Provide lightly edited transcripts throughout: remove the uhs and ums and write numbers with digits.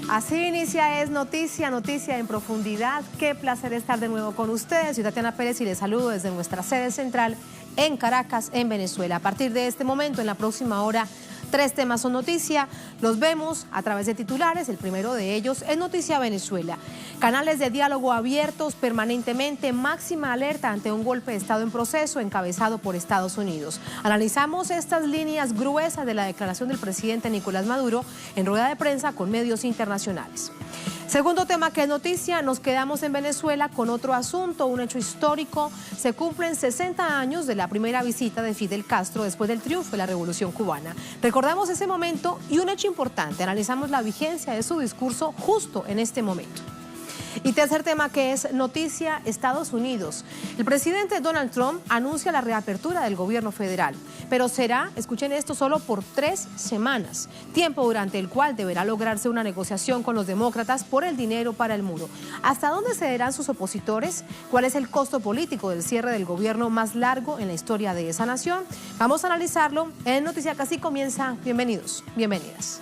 Así inicia Es Noticia, Noticia en Profundidad. Qué placer estar de nuevo con ustedes. Soy Tatiana Pérez y les saludo desde nuestra sede central en Caracas, en Venezuela. A partir de este momento, en la próxima hora, 3 temas son noticia. Los vemos a través de titulares. El primero de ellos es Noticia Venezuela. Canales de diálogo abiertos permanentemente, máxima alerta ante un golpe de Estado en proceso encabezado por Estados Unidos. Analizamos estas líneas gruesas de la declaración del presidente Nicolás Maduro en rueda de prensa con medios internacionales. Segundo tema que es noticia, nos quedamos en Venezuela con otro asunto, un hecho histórico. Se cumplen 60 años de la primera visita de Fidel Castro después del triunfo de la Revolución Cubana. Recordamos ese momento y un hecho importante, analizamos la vigencia de su discurso justo en este momento. Y tercer tema que es noticia, Estados Unidos. El presidente Donald Trump anuncia la reapertura del gobierno federal, pero será, escuchen esto, solo por 3 semanas, tiempo durante el cual deberá lograrse una negociación con los demócratas por el dinero para el muro. ¿Hasta dónde cederán sus opositores? ¿Cuál es el costo político del cierre del gobierno más largo en la historia de esa nación? Vamos a analizarlo en Noticia que así comienza. Bienvenidos, bienvenidas.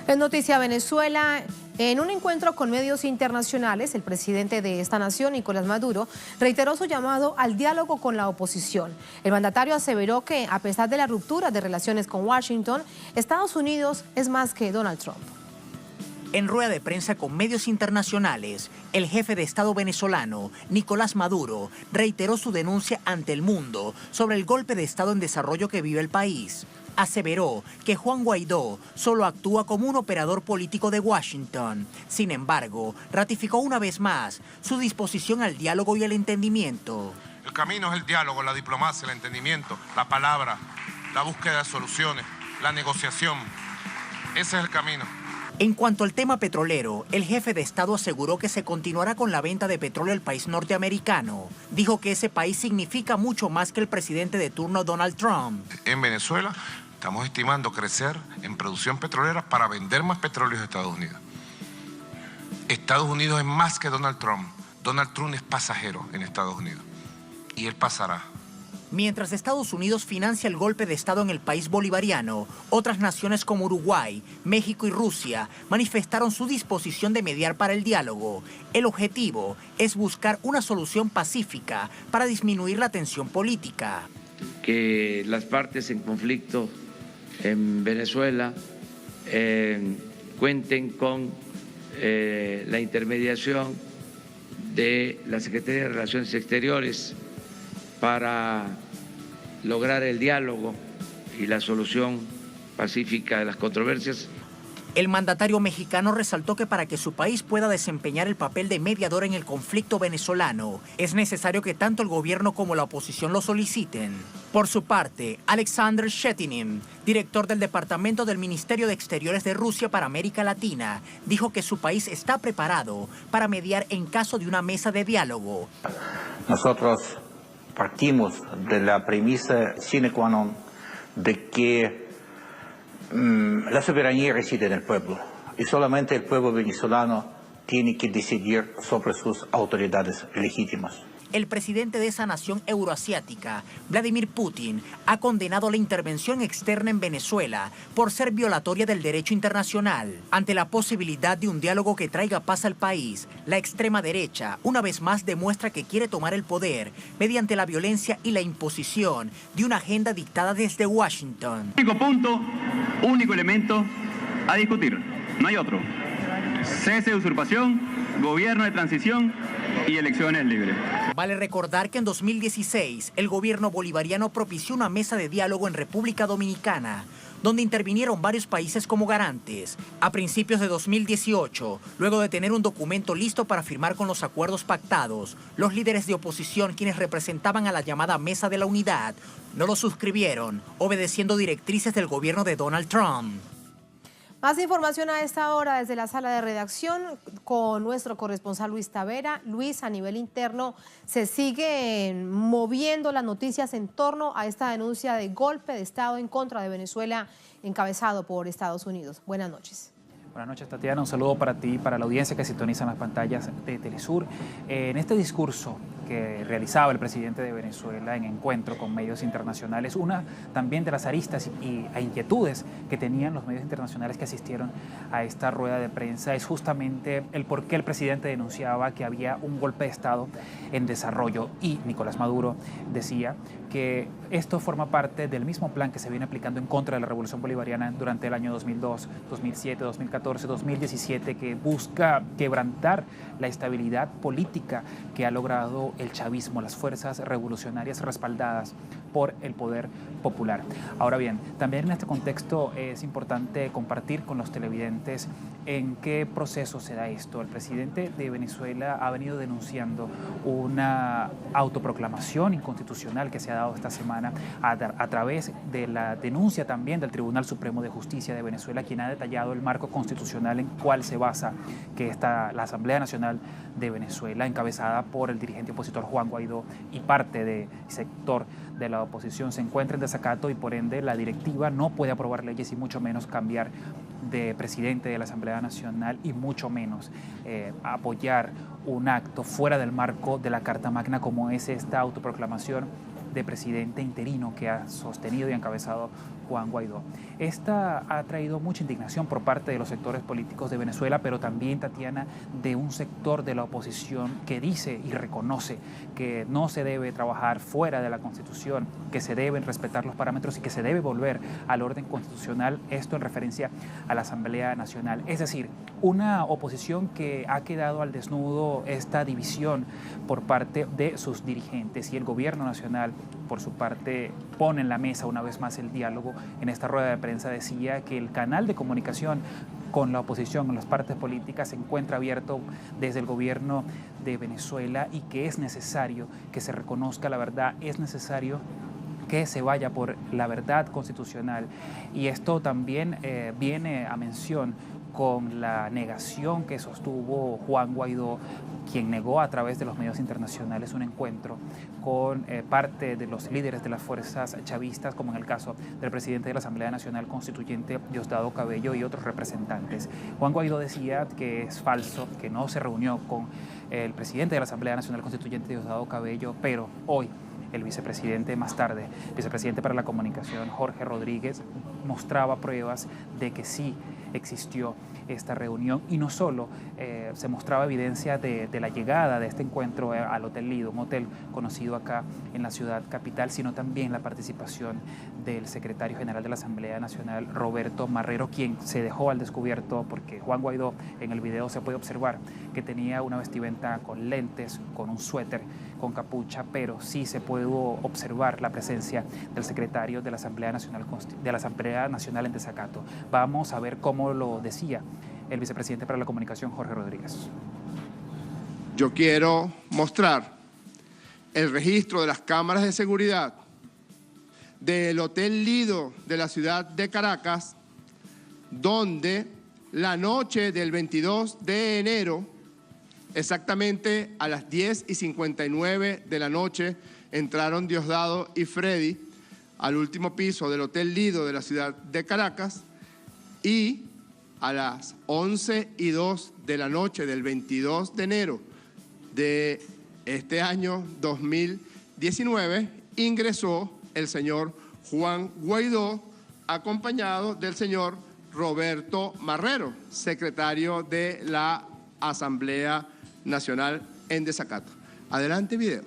En Noticia Venezuela, en un encuentro con medios internacionales, el presidente de esta nación, Nicolás Maduro, reiteró su llamado al diálogo con la oposición. El mandatario aseveró que, a pesar de la ruptura de relaciones con Washington, Estados Unidos es más que Donald Trump. En rueda de prensa con medios internacionales, el jefe de Estado venezolano, Nicolás Maduro, reiteró su denuncia ante el mundo sobre el golpe de Estado en desarrollo que vive el país. Aseveró que Juan Guaidó solo actúa como un operador político de Washington. Sin embargo, ratificó una vez más su disposición al diálogo y el entendimiento. El camino es el diálogo, la diplomacia, el entendimiento, la palabra, la búsqueda de soluciones, la negociación. Ese es el camino. En cuanto al tema petrolero, el jefe de Estado aseguró que se continuará con la venta de petróleo al país norteamericano. Dijo que ese país significa mucho más que el presidente de turno Donald Trump. En Venezuela estamos estimando crecer en producción petrolera para vender más petróleo a Estados Unidos. Estados Unidos es más que Donald Trump. Donald Trump es pasajero en Estados Unidos y él pasará. Mientras Estados Unidos financia el golpe de Estado en el país bolivariano, otras naciones como Uruguay, México y Rusia manifestaron su disposición de mediar para el diálogo. El objetivo es buscar una solución pacífica para disminuir la tensión política. Que las partes en conflicto en Venezuela cuenten con la intermediación de la Secretaría de Relaciones Exteriores para lograr el diálogo y la solución pacífica de las controversias. El mandatario mexicano resaltó que para que su país pueda desempeñar el papel de mediador en el conflicto venezolano, es necesario que tanto el gobierno como la oposición lo soliciten. Por su parte, Alexander Shetinin, director del Departamento del Ministerio de Exteriores de Rusia para América Latina, dijo que su país está preparado para mediar en caso de una mesa de diálogo. Nosotros partimos de la premisa sine qua non de que la soberanía reside en el pueblo y solamente el pueblo venezolano tiene que decidir sobre sus autoridades legítimas. El presidente de esa nación euroasiática, Vladimir Putin, ha condenado la intervención externa en Venezuela por ser violatoria del derecho internacional. Ante la posibilidad de un diálogo que traiga paz al país, la extrema derecha una vez más demuestra que quiere tomar el poder mediante la violencia y la imposición de una agenda dictada desde Washington. Único punto, único elemento a discutir, no hay otro. Cese de usurpación, gobierno de transición y elecciones libres. Vale recordar que en 2016 el gobierno bolivariano propició una mesa de diálogo en República Dominicana, donde intervinieron varios países como garantes. A principios de 2018, luego de tener un documento listo para firmar con los acuerdos pactados, los líderes de oposición, quienes representaban a la llamada Mesa de la Unidad, no lo suscribieron, obedeciendo directrices del gobierno de Donald Trump. Más información a esta hora desde la sala de redacción con nuestro corresponsal Luis Tavera. Luis, a nivel interno, se siguen moviendo las noticias en torno a esta denuncia de golpe de Estado en contra de Venezuela encabezado por Estados Unidos. Buenas noches. Buenas noches, Tatiana. Un saludo para ti y para la audiencia que sintoniza en las pantallas de Telesur. En este discurso que realizaba el presidente de Venezuela en encuentro con medios internacionales, una también de las aristas e inquietudes que tenían los medios internacionales que asistieron a esta rueda de prensa es justamente el por qué el presidente denunciaba que había un golpe de Estado en desarrollo, y Nicolás Maduro decía que esto forma parte del mismo plan que se viene aplicando en contra de la Revolución Bolivariana durante el año 2002, 2007, 2014, 2017, que busca quebrantar la estabilidad política que ha logrado el chavismo, las fuerzas revolucionarias respaldadas por el poder popular. Ahora bien, también en este contexto es importante compartir con los televidentes en qué proceso se da esto. El presidente de Venezuela ha venido denunciando una autoproclamación inconstitucional que se ha dado esta semana a través de la denuncia también del Tribunal Supremo de Justicia de Venezuela, quien ha detallado el marco constitucional en cual se basa que la Asamblea Nacional de Venezuela, encabezada por el dirigente opositor Juan Guaidó y parte del sector de la oposición, se encuentra en desacato y por ende la directiva no puede aprobar leyes y mucho menos cambiar de presidente de la Asamblea Nacional y mucho menos apoyar un acto fuera del marco de la Carta Magna como es esta autoproclamación de presidente interino que ha sostenido y encabezado Juan Guaidó. Esta ha traído mucha indignación por parte de los sectores políticos de Venezuela, pero también, Tatiana, de un sector de la oposición que dice y reconoce que no se debe trabajar fuera de la Constitución, que se deben respetar los parámetros y que se debe volver al orden constitucional, esto en referencia a la Asamblea Nacional. Es decir, una oposición que ha quedado al desnudo esta división por parte de sus dirigentes, y el gobierno nacional, por su parte, pone en la mesa una vez más el diálogo. En esta rueda de prensa decía que el canal de comunicación con la oposición, con las partes políticas, se encuentra abierto desde el gobierno de Venezuela y que es necesario que se reconozca la verdad, es necesario que se vaya por la verdad constitucional. Y esto también viene a mención con la negación que sostuvo Juan Guaidó, quien negó a través de los medios internacionales un encuentro con parte de los líderes de las fuerzas chavistas, como en el caso del presidente de la Asamblea Nacional Constituyente, Diosdado Cabello, y otros representantes. Juan Guaidó decía que es falso, que no se reunió con el presidente de la Asamblea Nacional Constituyente, Diosdado Cabello, pero hoy el vicepresidente, más tarde, vicepresidente para la comunicación, Jorge Rodríguez, mostraba pruebas de que sí existió esta reunión, y no solo se mostraba evidencia de la llegada de este encuentro al Hotel Lido, un hotel conocido acá en la ciudad capital, sino también la participación del secretario general de la Asamblea Nacional, Roberto Marrero, quien se dejó al descubierto porque Juan Guaidó, en el video se puede observar que tenía una vestimenta con lentes, con un suéter, con capucha, pero sí se pudo observar la presencia del secretario de la Asamblea Nacional en desacato. Vamos a ver cómo lo decía el vicepresidente para la comunicación, Jorge Rodríguez. Yo quiero mostrar el registro de las cámaras de seguridad del Hotel Lido de la ciudad de Caracas, donde la noche del 22 de enero, exactamente a las 10:59 de la noche, entraron Diosdado y Freddy al último piso del Hotel Lido de la ciudad de Caracas, y a las 11:02 de la noche del 22 de enero de este año 2019 ingresó el señor Juan Guaidó, acompañado del señor Roberto Marrero, secretario de la Asamblea Nacional en desacato. Adelante, video.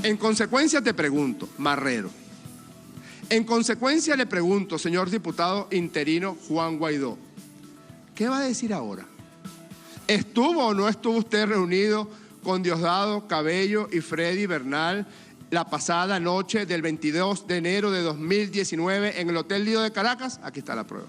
En consecuencia te pregunto, Marrero, en consecuencia le pregunto, señor diputado interino Juan Guaidó, ¿qué va a decir ahora? ¿Estuvo o no estuvo usted reunido con Diosdado Cabello y Freddy Bernal la pasada noche del 22 de enero de 2019 en el Hotel Lido de Caracas? Aquí está la prueba.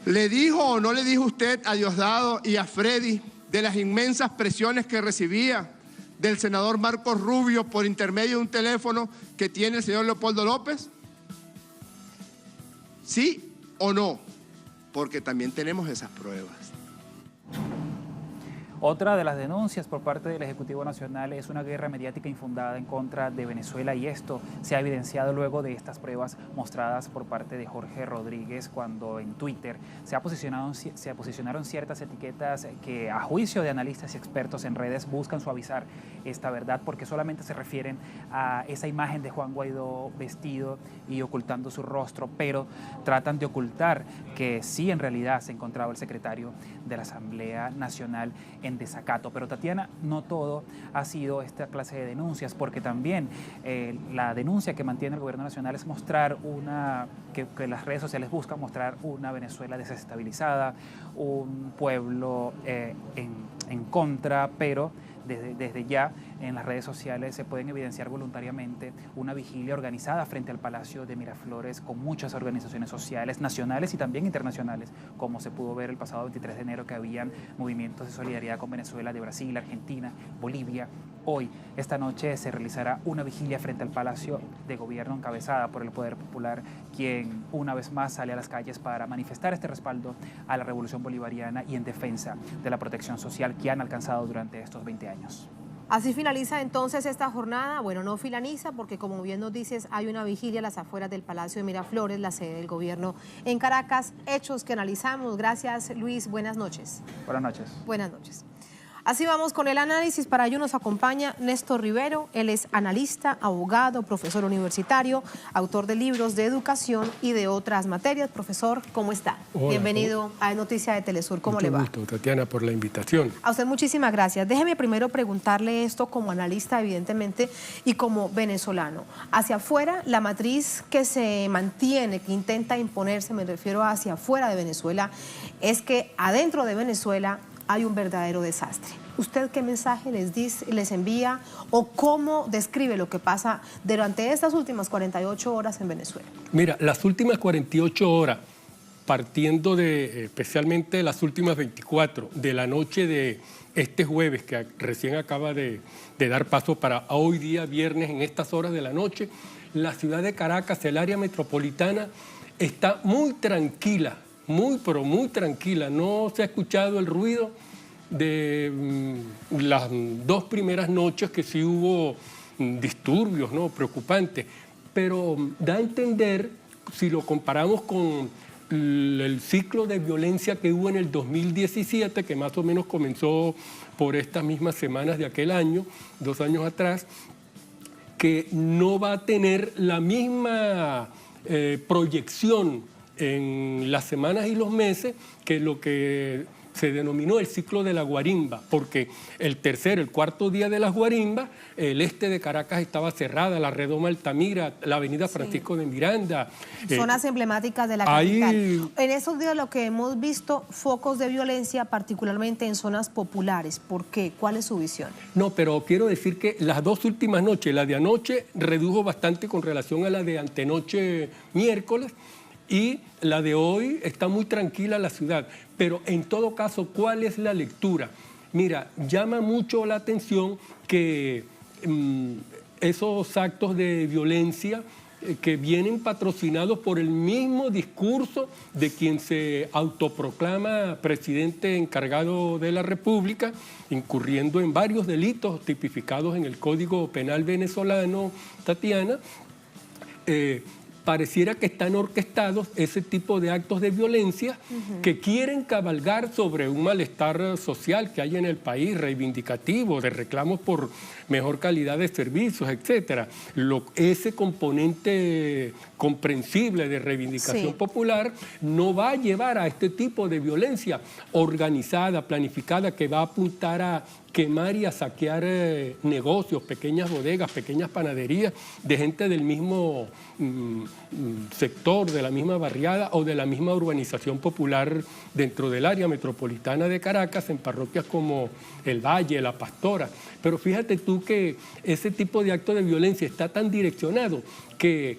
¿Le dijo o no le dijo usted a Diosdado y a Freddy de las inmensas presiones que recibía del senador Marcos Rubio por intermedio de un teléfono que tiene el señor Leopoldo López? ¿Sí o no? Porque también tenemos esas pruebas. Otra de las denuncias por parte del Ejecutivo Nacional es una guerra mediática infundada en contra de Venezuela, y esto se ha evidenciado luego de estas pruebas mostradas por parte de Jorge Rodríguez, cuando en Twitter se posicionaron ciertas etiquetas que, a juicio de analistas y expertos en redes, buscan suavizar esta verdad, porque solamente se refieren a esa imagen de Juan Guaidó vestido y ocultando su rostro, pero tratan de ocultar que sí, en realidad se encontraba el secretario de la Asamblea Nacional en desacato. Pero, Tatiana, no todo ha sido esta clase de denuncias, porque también la denuncia que mantiene el gobierno nacional es mostrar que las redes sociales buscan mostrar una Venezuela desestabilizada, un pueblo en contra, pero desde ya en las redes sociales se pueden evidenciar voluntariamente una vigilia organizada frente al Palacio de Miraflores con muchas organizaciones sociales nacionales y también internacionales, como se pudo ver el pasado 23 de enero, que habían movimientos de solidaridad con Venezuela de Brasil, Argentina, Bolivia. Hoy, esta noche, se realizará una vigilia frente al Palacio de Gobierno encabezada por el Poder Popular, quien una vez más sale a las calles para manifestar este respaldo a la Revolución Bolivariana y en defensa de la protección social que han alcanzado durante estos 20 años. Así finaliza entonces esta jornada. Bueno, no finaliza porque, como bien nos dices, hay una vigilia a las afueras del Palacio de Miraflores, la sede del gobierno en Caracas. Hechos que analizamos. Gracias, Luis. Buenas noches. Buenas noches. Buenas noches. Así vamos con el análisis. Para ello nos acompaña Néstor Rivero. Él es analista, abogado, profesor universitario, autor de libros de educación y de otras materias. Profesor, ¿cómo está? Hola, bienvenido a Noticia de Telesur. ¿Cómo le va? Mucho gusto, Tatiana, por la invitación. A usted muchísimas gracias. Déjeme primero preguntarle esto como analista, evidentemente, y como venezolano. Hacia afuera, la matriz que se mantiene, que intenta imponerse, me refiero hacia afuera de Venezuela, es que adentro de Venezuela hay un verdadero desastre. ¿Usted qué mensaje les envía o cómo describe lo que pasa durante estas últimas 48 horas en Venezuela? Mira, las últimas 48 horas, partiendo de especialmente las últimas 24 de la noche de este jueves, que recién acaba de dar paso para hoy día viernes, en estas horas de la noche, la ciudad de Caracas, el área metropolitana, está muy tranquila, muy tranquila. No se ha escuchado el ruido de las dos primeras noches, que sí hubo disturbios, ¿no?, preocupantes, pero da a entender, si lo comparamos con el ciclo de violencia que hubo en el 2017, que más o menos comenzó por estas mismas semanas de aquel año, 2 años atrás, que no va a tener la misma proyección en las semanas y los meses que lo que se denominó el ciclo de la guarimba, porque el tercer, el cuarto día de las guarimbas, el este de Caracas estaba cerrada, la redoma Altamira, la avenida Francisco de Miranda. Zonas emblemáticas de la capital. En esos días lo que hemos visto, focos de violencia, particularmente en zonas populares. ¿Por qué? ¿Cuál es su visión? No, pero quiero decir que las dos últimas noches, la de anoche redujo bastante con relación a la de antenoche miércoles, y la de hoy está muy tranquila la ciudad. Pero en todo caso, ¿cuál es la lectura? Mira, llama mucho la atención que esos actos de violencia que vienen patrocinados por el mismo discurso de quien se autoproclama presidente encargado de la República, incurriendo en varios delitos tipificados en el Código Penal venezolano, Tatiana, pareciera que están orquestados ese tipo de actos de violencia que quieren cabalgar sobre un malestar social que hay en el país, reivindicativo, de reclamos por mejor calidad de servicios, etcétera. Ese componente comprensible de reivindicación popular no va a llevar a este tipo de violencia organizada, planificada, que va a apuntar a quemar y a saquear negocios, pequeñas bodegas, pequeñas panaderías de gente del mismo sector, de la misma barriada o de la misma urbanización popular dentro del área metropolitana de Caracas, en parroquias como El Valle, La Pastora. Pero fíjate tú que ese tipo de acto de violencia está tan direccionado que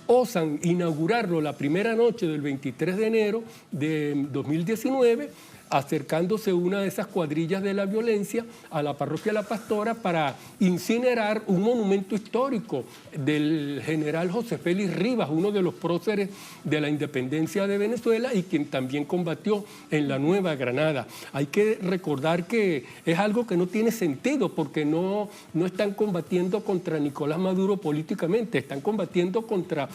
osan inaugurarlo la primera noche del 23 de enero de 2019, acercándose una de esas cuadrillas de la violencia a la parroquia La Pastora para incinerar un monumento histórico del general José Félix Rivas, uno de los próceres de la independencia de Venezuela y quien también combatió en la Nueva Granada. Hay que recordar que es algo que no tiene sentido porque no están combatiendo contra Nicolás Maduro políticamente, están combatiendo contra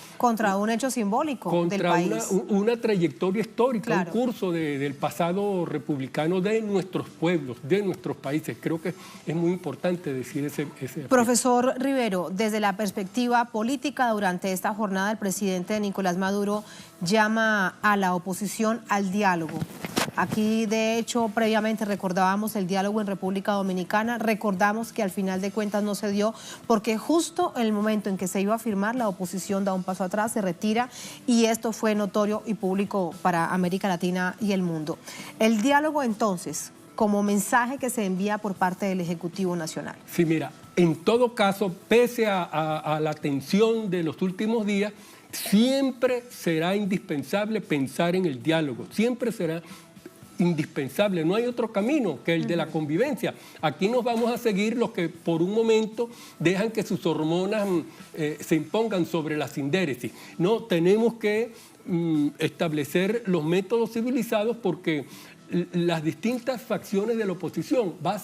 un hecho simbólico del país. Una trayectoria histórica, claro, un curso del pasado republicano de nuestros pueblos, de nuestros países. Creo que es muy importante decir ese Profesor Rivero, desde la perspectiva política, durante esta jornada el presidente Nicolás Maduro llama a la oposición al diálogo. Aquí, de hecho, previamente recordábamos el diálogo en República Dominicana, recordamos que al final de cuentas no se dio porque justo en el momento en que se iba a firmar, la oposición da un paso atrás, se retira y esto fue notorio y público para América Latina y el mundo. El diálogo, entonces, como mensaje que se envía por parte del Ejecutivo Nacional. Sí, mira, en todo caso, pese a la tensión de los últimos días, siempre será indispensable pensar en el diálogo, siempre será indispensable, no hay otro camino que el de la convivencia. Aquí nos vamos a seguir los que por un momento dejan que sus hormonas se impongan sobre la sindéresis. No, tenemos que establecer los métodos civilizados porque las distintas facciones de la oposición van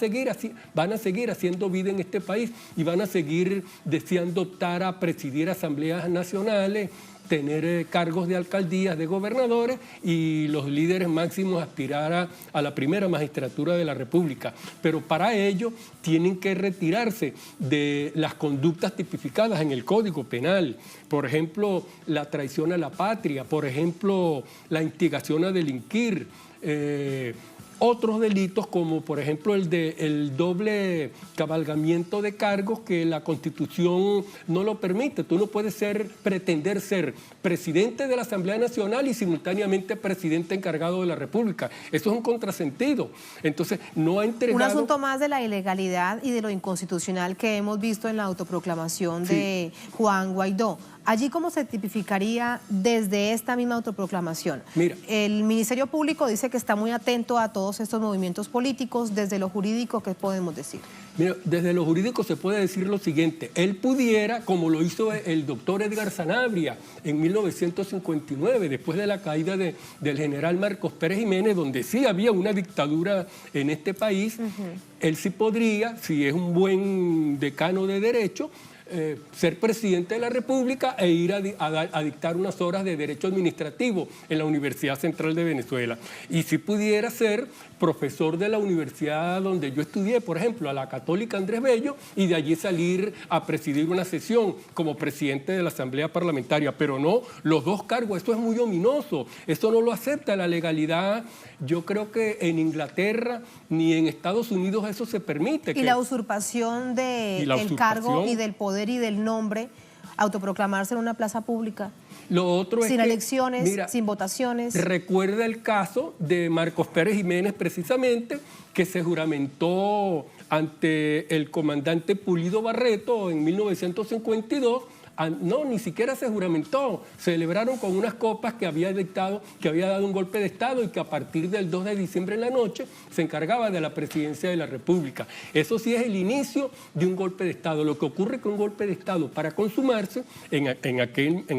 a seguir haciendo vida en este país y van a seguir deseando optar a presidir asambleas nacionales, tener cargos de alcaldías, de gobernadores y los líderes máximos aspirar a la primera magistratura de la República. Pero para ello tienen que retirarse de las conductas tipificadas en el Código Penal. Por ejemplo, la traición a la patria, por ejemplo, la instigación a delinquir, otros delitos como por ejemplo el doble cabalgamiento de cargos que la Constitución no lo permite. Tú no puedes pretender ser presidente de la Asamblea Nacional y simultáneamente presidente encargado de la República. Eso es un contrasentido. Entonces no ha entregado... Un asunto más de la ilegalidad y de lo inconstitucional que hemos visto en la autoproclamación de Juan Guaidó. Allí, ¿cómo se tipificaría desde esta misma autoproclamación? Mira, el Ministerio Público dice que está muy atento a todos estos movimientos políticos. Desde lo jurídico, ¿qué podemos decir? Mira, desde lo jurídico se puede decir lo siguiente. Él pudiera, como lo hizo el doctor Edgar Sanabria en 1959, después de la caída del general Marcos Pérez Jiménez, donde sí había una dictadura en este país, él sí podría, si es un buen decano de derecho, ser presidente de la República e ir a dictar unas horas de derecho administrativo en la Universidad Central de Venezuela. Y si pudiera ser profesor de la universidad donde yo estudié, por ejemplo, a la Católica Andrés Bello, y de allí salir a presidir una sesión como presidente de la Asamblea Parlamentaria. Pero no, los dos cargos, esto es muy ominoso, eso no lo acepta la legalidad. Yo creo que en Inglaterra ni en Estados Unidos eso se permite. Y la usurpación del cargo y del poder y del nombre, autoproclamarse en una plaza pública. Lo otro es sin que, elecciones, mira, sin votaciones. Recuerda el caso de Marcos Pérez Jiménez, precisamente, que se juramentó ante el comandante Pulido Barreto en 1952. No, ni siquiera se juramentó. Celebraron con unas copas que había dado un golpe de Estado y que a partir del 2 de diciembre en la noche se encargaba de la presidencia de la República. Eso sí es el inicio de un golpe de Estado. Lo que ocurre con un golpe de Estado para consumarse, en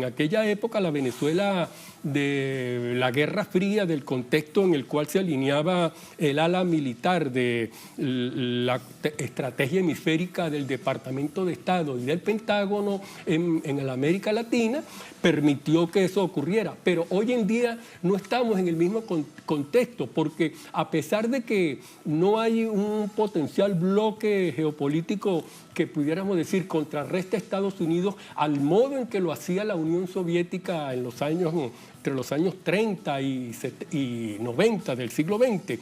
aquella época la Venezuela de la Guerra Fría, del contexto en el cual se alineaba el ala militar de la estrategia hemisférica del Departamento de Estado y del Pentágono en la América Latina, permitió que eso ocurriera. Pero hoy en día no estamos en el mismo contexto, porque a pesar de que no hay un potencial bloque geopolítico que pudiéramos decir contrarresta a Estados Unidos al modo en que lo hacía la Unión Soviética en los años, entre los años 30 y 90 del siglo XX,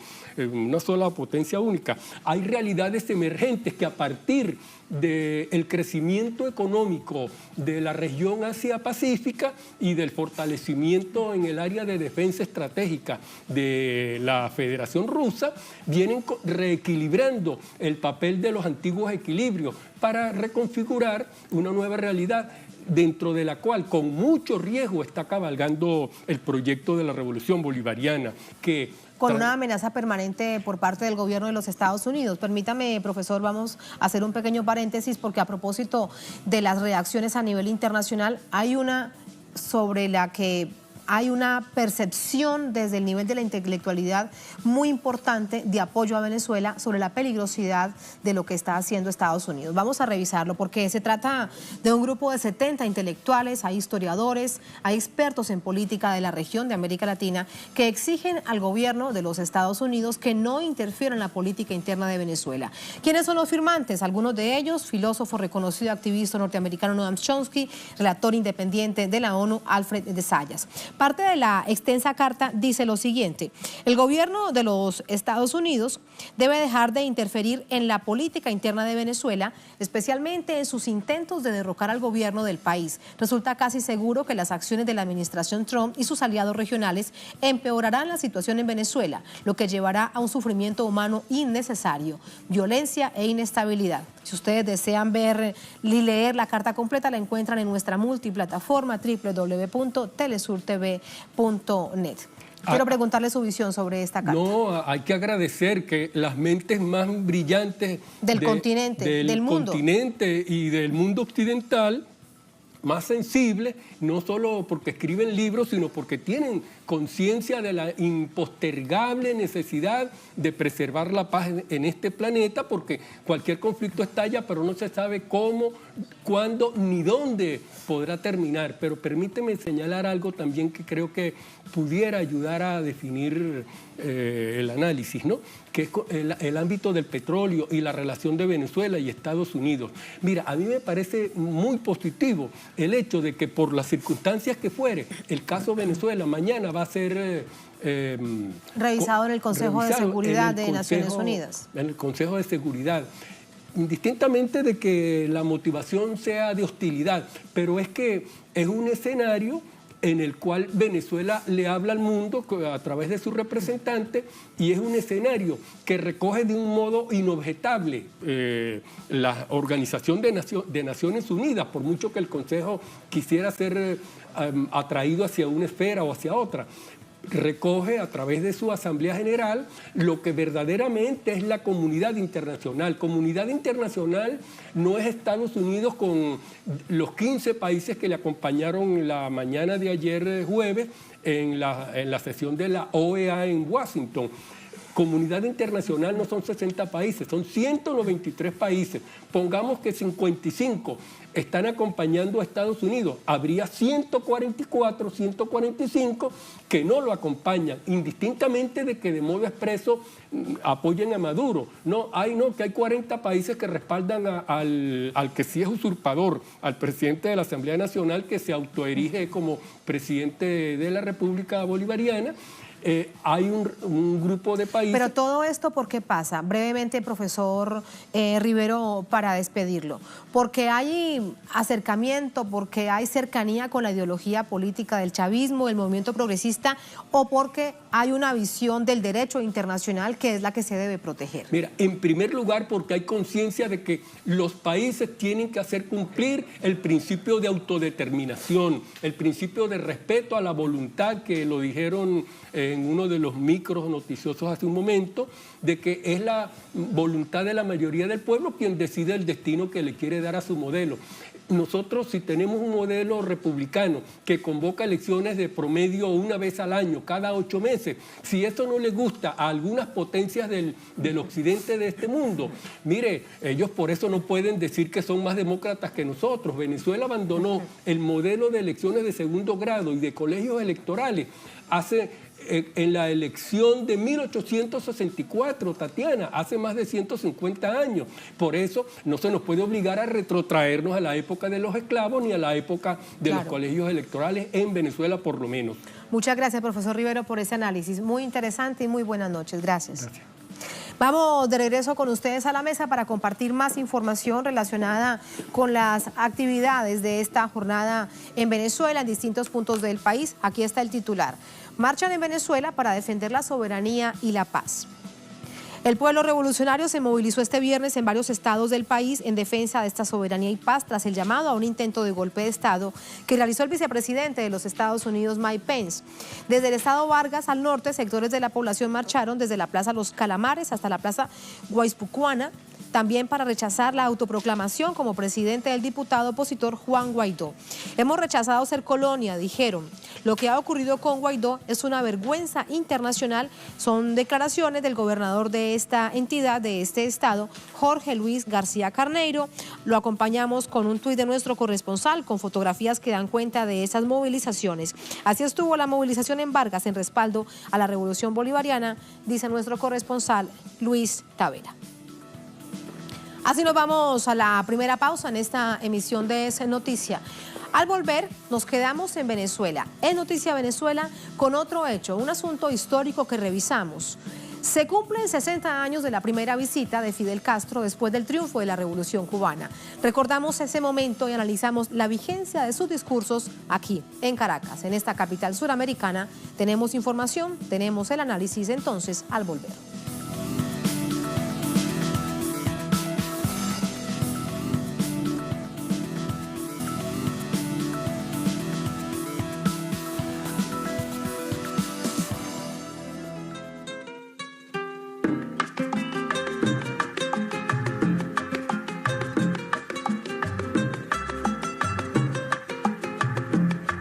una sola potencia única. Hay realidades emergentes que a partir del crecimiento económico de la región Asia-Pacífica y del fortalecimiento en el área de defensa estratégica de la Federación Rusa, vienen reequilibrando el papel de los antiguos equilibrios para reconfigurar una nueva realidad. dentro de la cual con mucho riesgo está cabalgando el proyecto de la revolución bolivariana, que con una amenaza permanente por parte del gobierno de los Estados Unidos. Permítame, profesor, vamos a hacer un pequeño paréntesis, porque a propósito de las reacciones a nivel internacional, hay una sobre la que hay una percepción desde el nivel de la intelectualidad muy importante de apoyo a Venezuela sobre la peligrosidad de lo que está haciendo Estados Unidos. Vamos a revisarlo porque se trata de un grupo de 70 intelectuales, hay historiadores, hay expertos en política de la región de América Latina que exigen al gobierno de los Estados Unidos que no interfiera en la política interna de Venezuela. ¿Quiénes son los firmantes? Algunos de ellos, filósofo reconocido, activista norteamericano Noam Chomsky, relator independiente de la ONU, Alfred de Zayas. Parte de la extensa carta dice lo siguiente: el gobierno de los Estados Unidos debe dejar de interferir en la política interna de Venezuela, especialmente en sus intentos de derrocar al gobierno del país. Resulta casi seguro que las acciones de la administración Trump y sus aliados regionales empeorarán la situación en Venezuela, lo que llevará a un sufrimiento humano innecesario, violencia e inestabilidad. Si ustedes desean ver y leer la carta completa, la encuentran en nuestra multiplataforma www.telesurtv.net. Quiero preguntarle su visión sobre esta carta. No, hay que agradecer que las mentes más brillantes del continente, del mundo y del mundo occidental, más sensibles, no solo porque escriben libros, sino porque tienen conciencia de la impostergable necesidad de preservar la paz en este planeta, porque cualquier conflicto estalla, pero no se sabe cómo, cuándo ni dónde podrá terminar. Pero permíteme señalar algo también que creo que pudiera ayudar a definir el análisis, ¿no? Que es el ámbito del petróleo y la relación de Venezuela y Estados Unidos. Mira, a mí me parece muy positivo el hecho de que por las circunstancias que fuere, el caso Venezuela mañana va a ser revisado en el Consejo de Seguridad de Naciones Unidas. En el Consejo de Seguridad. Indistintamente de que la motivación sea de hostilidad, pero es que es un escenario en el cual Venezuela le habla al mundo a través de su representante, y es un escenario que recoge de un modo inobjetable la Organización de Naciones Unidas, por mucho que el Consejo quisiera ser atraído hacia una esfera o hacia otra. Recoge a través de su Asamblea General lo que verdaderamente es la comunidad internacional. Comunidad internacional no es Estados Unidos con los 15 países que le acompañaron la mañana de ayer jueves en la sesión de la OEA en Washington. Comunidad internacional no son 60 países, son 193 países. Pongamos que 55 están acompañando a Estados Unidos. Habría 144, 145 que no lo acompañan, indistintamente de que de modo expreso apoyen a Maduro. Que hay 40 países que respaldan al que sí es usurpador, al presidente de la Asamblea Nacional, que se autoerige como presidente de la República Bolivariana. Hay un grupo de países... Pero todo esto, ¿por qué pasa? Brevemente, profesor Rivero, para despedirlo. Porque hay acercamiento, porque hay cercanía con la ideología política del chavismo, del movimiento progresista, o porque hay una visión del derecho internacional que es la que se debe proteger. Mira, en primer lugar, porque hay conciencia de que los países tienen que hacer cumplir el principio de autodeterminación, el principio de respeto a la voluntad, que lo dijeron en uno de los micros noticiosos hace un momento, de que es la voluntad de la mayoría del pueblo quien decide el destino que le quiere dar a su modelo. Nosotros, si tenemos un modelo republicano que convoca elecciones de promedio una vez al año, cada 8 meses, si eso no le gusta a algunas potencias del occidente de este mundo, mire, ellos por eso no pueden decir que son más demócratas que nosotros. Venezuela abandonó el modelo de elecciones de segundo grado y de colegios electorales en la elección de 1864, Tatiana, hace más de 150 años. Por eso no se nos puede obligar a retrotraernos a la época de los esclavos ni a la época de los colegios electorales en Venezuela, por lo menos. Muchas gracias, profesor Rivero, por ese análisis. Muy interesante y muy buenas noches. Gracias. Vamos de regreso con ustedes a la mesa para compartir más información relacionada con las actividades de esta jornada en Venezuela, en distintos puntos del país. Aquí está el titular. Marchan en Venezuela para defender la soberanía y la paz. El pueblo revolucionario se movilizó este viernes en varios estados del país en defensa de esta soberanía y paz tras el llamado a un intento de golpe de Estado que realizó el vicepresidente de los Estados Unidos, Mike Pence. Desde el estado Vargas al norte, sectores de la población marcharon desde la Plaza Los Calamares hasta la Plaza Guaypucuana, también para rechazar la autoproclamación como presidente del diputado opositor Juan Guaidó. Hemos rechazado ser colonia, dijeron. Lo que ha ocurrido con Guaidó es una vergüenza internacional. Son declaraciones del gobernador de esta entidad, de este estado, Jorge Luis García Carneiro. Lo acompañamos con un tuit de nuestro corresponsal con fotografías que dan cuenta de esas movilizaciones. Así estuvo la movilización en Vargas en respaldo a la revolución bolivariana, dice nuestro corresponsal Luis Tavera. Así nos vamos a la primera pausa en esta emisión de Es Noticia. Al volver, nos quedamos en Venezuela. Es Noticia Venezuela con otro hecho, un asunto histórico que revisamos. Se cumplen 60 años de la primera visita de Fidel Castro después del triunfo de la Revolución Cubana. Recordamos ese momento y analizamos la vigencia de sus discursos aquí, en Caracas, en esta capital suramericana. Tenemos información, tenemos el análisis entonces al volver.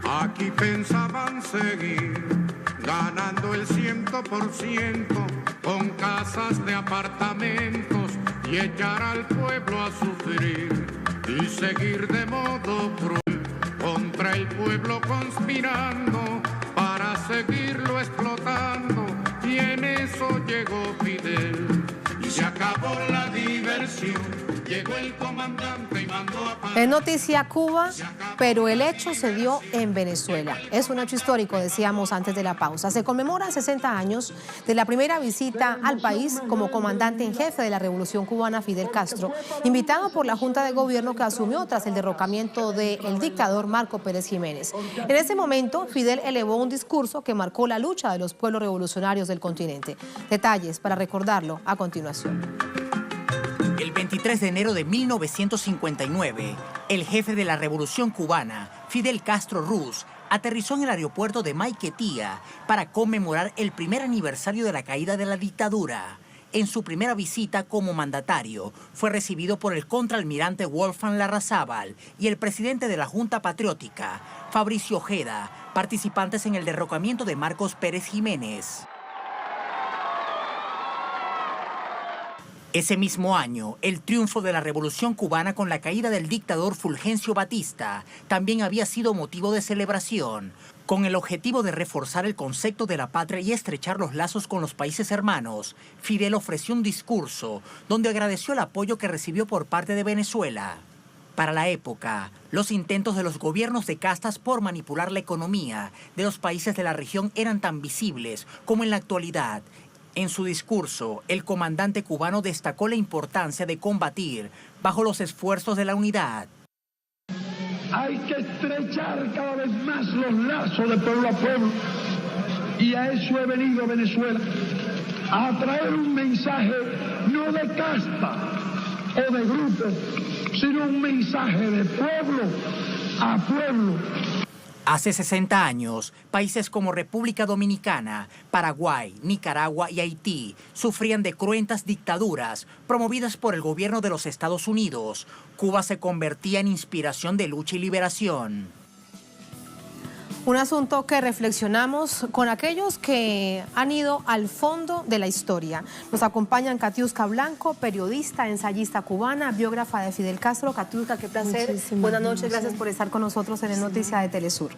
Aquí pensaban seguir ganando el 100% con casas de apartamentos y echar al pueblo a sufrir y seguir de modo cruel contra el pueblo conspirando para seguirlo explotando, y en eso llegó Fidel y se acabó la diversión. Llegó el comandante y mandó a parar. Es noticia Cuba, pero el hecho se dio en Venezuela. Es un hecho histórico, decíamos antes de la pausa. Se conmemoran 60 años de la primera visita al país como comandante en jefe de la Revolución Cubana Fidel Castro, invitado por la Junta de Gobierno que asumió tras el derrocamiento del dictador Marco Pérez Jiménez. En ese momento, Fidel elevó un discurso que marcó la lucha de los pueblos revolucionarios del continente. Detalles para recordarlo a continuación. El 23 de enero de 1959, el jefe de la Revolución Cubana, Fidel Castro Ruz, aterrizó en el aeropuerto de Maiquetía para conmemorar el primer aniversario de la caída de la dictadura. En su primera visita como mandatario, fue recibido por el contraalmirante Wolfgang Larrazábal y el presidente de la Junta Patriótica, Fabricio Ojeda, participantes en el derrocamiento de Marcos Pérez Jiménez. Ese mismo año, el triunfo de la Revolución Cubana con la caída del dictador Fulgencio Batista también había sido motivo de celebración, con el objetivo de reforzar el concepto de la patria y estrechar los lazos con los países hermanos. Fidel ofreció un discurso donde agradeció el apoyo que recibió por parte de Venezuela. Para la época, los intentos de los gobiernos de castas por manipular la economía de los países de la región eran tan visibles como en la actualidad. En su discurso, el comandante cubano destacó la importancia de combatir bajo los esfuerzos de la unidad. Hay que estrechar cada vez más los lazos de pueblo a pueblo, y a eso he venido a Venezuela, a traer un mensaje no de casta o de grupo, sino un mensaje de pueblo a pueblo. Hace 60 años, países como República Dominicana, Paraguay, Nicaragua y Haití sufrían de cruentas dictaduras promovidas por el gobierno de los Estados Unidos. Cuba se convertía en inspiración de lucha y liberación. Un asunto que reflexionamos con aquellos que han ido al fondo de la historia. Nos acompañan Katiuska Blanco, periodista, ensayista cubana, biógrafa de Fidel Castro. Katiuska, qué placer. Buenas noches, gracias por estar con nosotros en el Noticia de Telesur.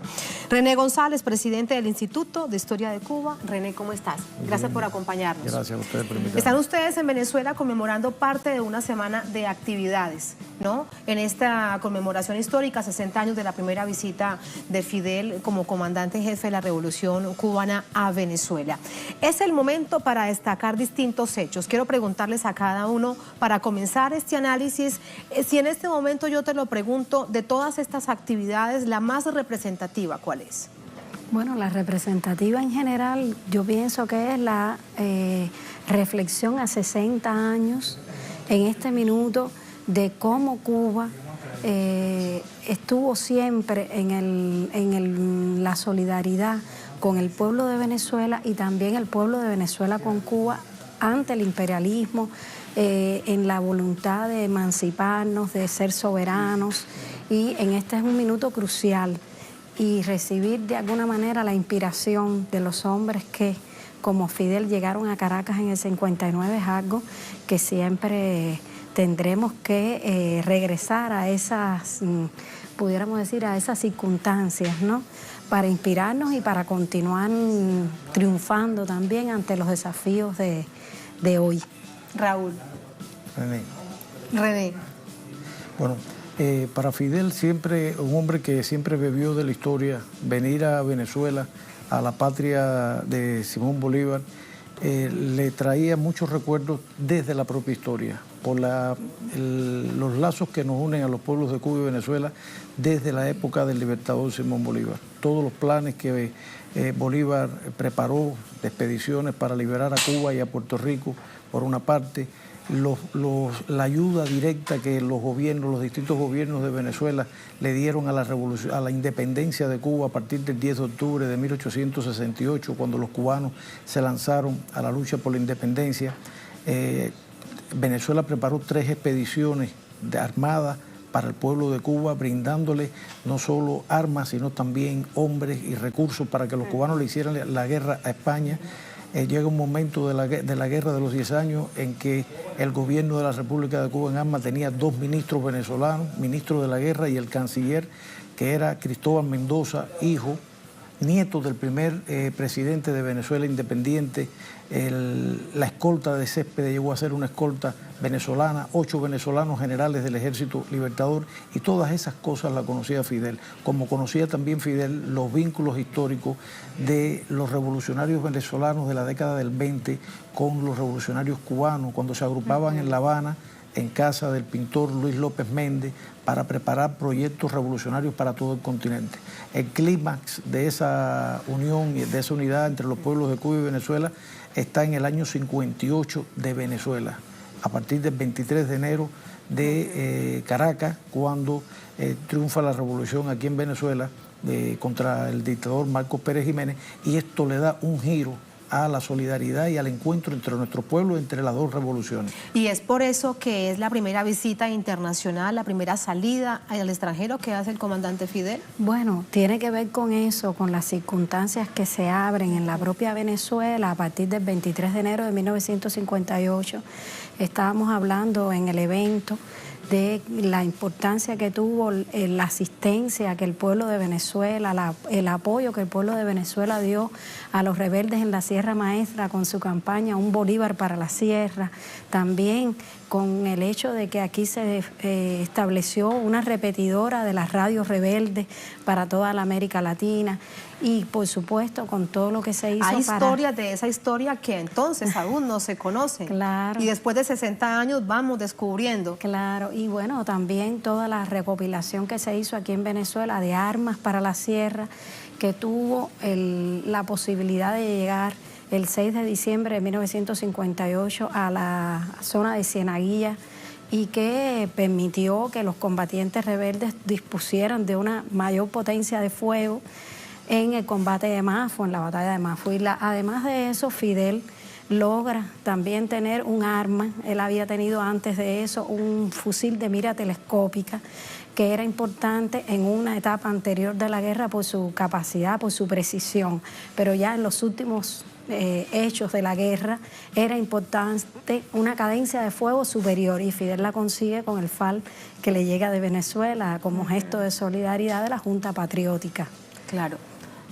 René González, presidente del Instituto de Historia de Cuba. René, ¿cómo estás? Gracias por acompañarnos. Gracias a ustedes por invitarme. Están ustedes en Venezuela conmemorando parte de una semana de actividades, ¿no? En esta conmemoración histórica, 60 años de la primera visita de Fidel como comandante en jefe de la Revolución Cubana a Venezuela. Es el momento para destacar distintos hechos. Quiero preguntarles a cada uno, para comenzar este análisis, si en este momento yo te lo pregunto, de todas estas actividades, la más representativa, ¿cuál es? Bueno, la representativa en general, yo pienso que es la reflexión a 60 años en este minuto de cómo Cuba estuvo siempre en la solidaridad con el pueblo de Venezuela y también el pueblo de Venezuela con Cuba ante el imperialismo, en la voluntad de emanciparnos, de ser soberanos, y en este es un minuto crucial, y recibir de alguna manera la inspiración de los hombres que, como Fidel, llegaron a Caracas en el 59, es algo que siempre tendremos que regresar a esas, pudiéramos decir, a esas circunstancias, ¿no?, para inspirarnos y para continuar triunfando también ante los desafíos de hoy. Raúl. René. Bueno, para Fidel, siempre un hombre que siempre bebió de la historia, venir a Venezuela, a la patria de Simón Bolívar, le traía muchos recuerdos desde la propia historia, por los lazos que nos unen a los pueblos de Cuba y Venezuela desde la época del libertador Simón Bolívar. Todos los planes que Bolívar preparó de expediciones para liberar a Cuba y a Puerto Rico, por una parte, la ayuda directa que los distintos gobiernos de Venezuela le dieron a la revolución, a la independencia de Cuba a partir del 10 de octubre de 1868, cuando los cubanos se lanzaron a la lucha por la independencia. Venezuela preparó 3 expediciones armadas para el pueblo de Cuba, brindándole no solo armas, sino también hombres y recursos para que los cubanos le hicieran la guerra a España. Llega un momento de la guerra de los 10 años en que el gobierno de la República de Cuba en armas tenía 2 ministros venezolanos, ministro de la guerra y el canciller, que era Cristóbal Mendoza, hijo, nieto del primer presidente de Venezuela independiente. La escolta de Céspedes llegó a ser una escolta venezolana, 8 venezolanos generales del Ejército Libertador, y todas esas cosas las conocía Fidel, como conocía también Fidel los vínculos históricos de los revolucionarios venezolanos de la década del 20 con los revolucionarios cubanos, cuando se agrupaban en La Habana, en casa del pintor Luis López Méndez, para preparar proyectos revolucionarios para todo el continente. El clímax de esa unión y de esa unidad entre los pueblos de Cuba y Venezuela está en el año 58 de Venezuela, a partir del 23 de enero de Caracas, cuando triunfa la revolución aquí en Venezuela contra el dictador Marcos Pérez Jiménez, y esto le da un giro a la solidaridad y al encuentro entre nuestro pueblo, entre las 2 revoluciones. Y es por eso que es la primera visita internacional, la primera salida al extranjero que hace el comandante Fidel. Bueno, tiene que ver con eso, con las circunstancias que se abren en la propia Venezuela a partir del 23 de enero de 1958. Estábamos hablando en el evento de la importancia que tuvo la asistencia que el pueblo de Venezuela, el apoyo que el pueblo de Venezuela dio a los rebeldes en la Sierra Maestra con su campaña Un Bolívar para la Sierra, también con el hecho de que aquí se estableció una repetidora de las radios rebeldes para toda la América Latina, y por supuesto con todo lo que se hizo. Hay historias de esa historia que entonces aún no se conocen. Claro. Y después de 60 años vamos descubriendo. Claro, y bueno, también toda la recopilación que se hizo aquí en Venezuela de armas para la sierra, que tuvo la posibilidad de llegar el 6 de diciembre de 1958 a la zona de Cienaguilla, y que permitió que los combatientes rebeldes dispusieran de una mayor potencia de fuego en el combate de Mafo, en la batalla de Mafo. Y además de eso, Fidel logra también tener un arma. Él había tenido antes de eso un fusil de mira telescópica, que era importante en una etapa anterior de la guerra por su capacidad, por su precisión, pero ya en los últimos hechos de la guerra era importante una cadencia de fuego superior, y Fidel la consigue con el FAL que le llega de Venezuela como gesto de solidaridad de la Junta Patriótica. Claro.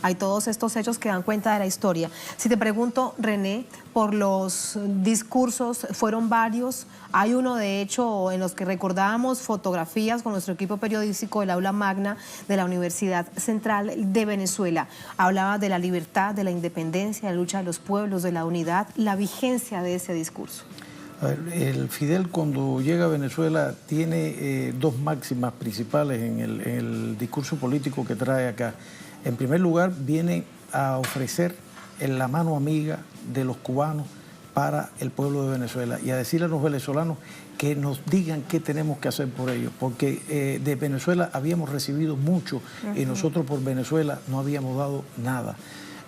Hay todos estos hechos que dan cuenta de la historia. Si te pregunto, René, por los discursos, fueron varios. Hay uno, de hecho, en los que recordábamos fotografías con nuestro equipo periodístico del Aula Magna de la Universidad Central de Venezuela. Hablaba de la libertad, de la independencia, de la lucha de los pueblos, de la unidad, la vigencia de ese discurso. A ver, el Fidel cuando llega a Venezuela tiene dos máximas principales en el discurso político que trae acá. En primer lugar, viene a ofrecer la mano amiga de los cubanos para el pueblo de Venezuela y a decirle a los venezolanos que nos digan qué tenemos que hacer por ellos, porque de Venezuela habíamos recibido mucho y nosotros por Venezuela no habíamos dado nada.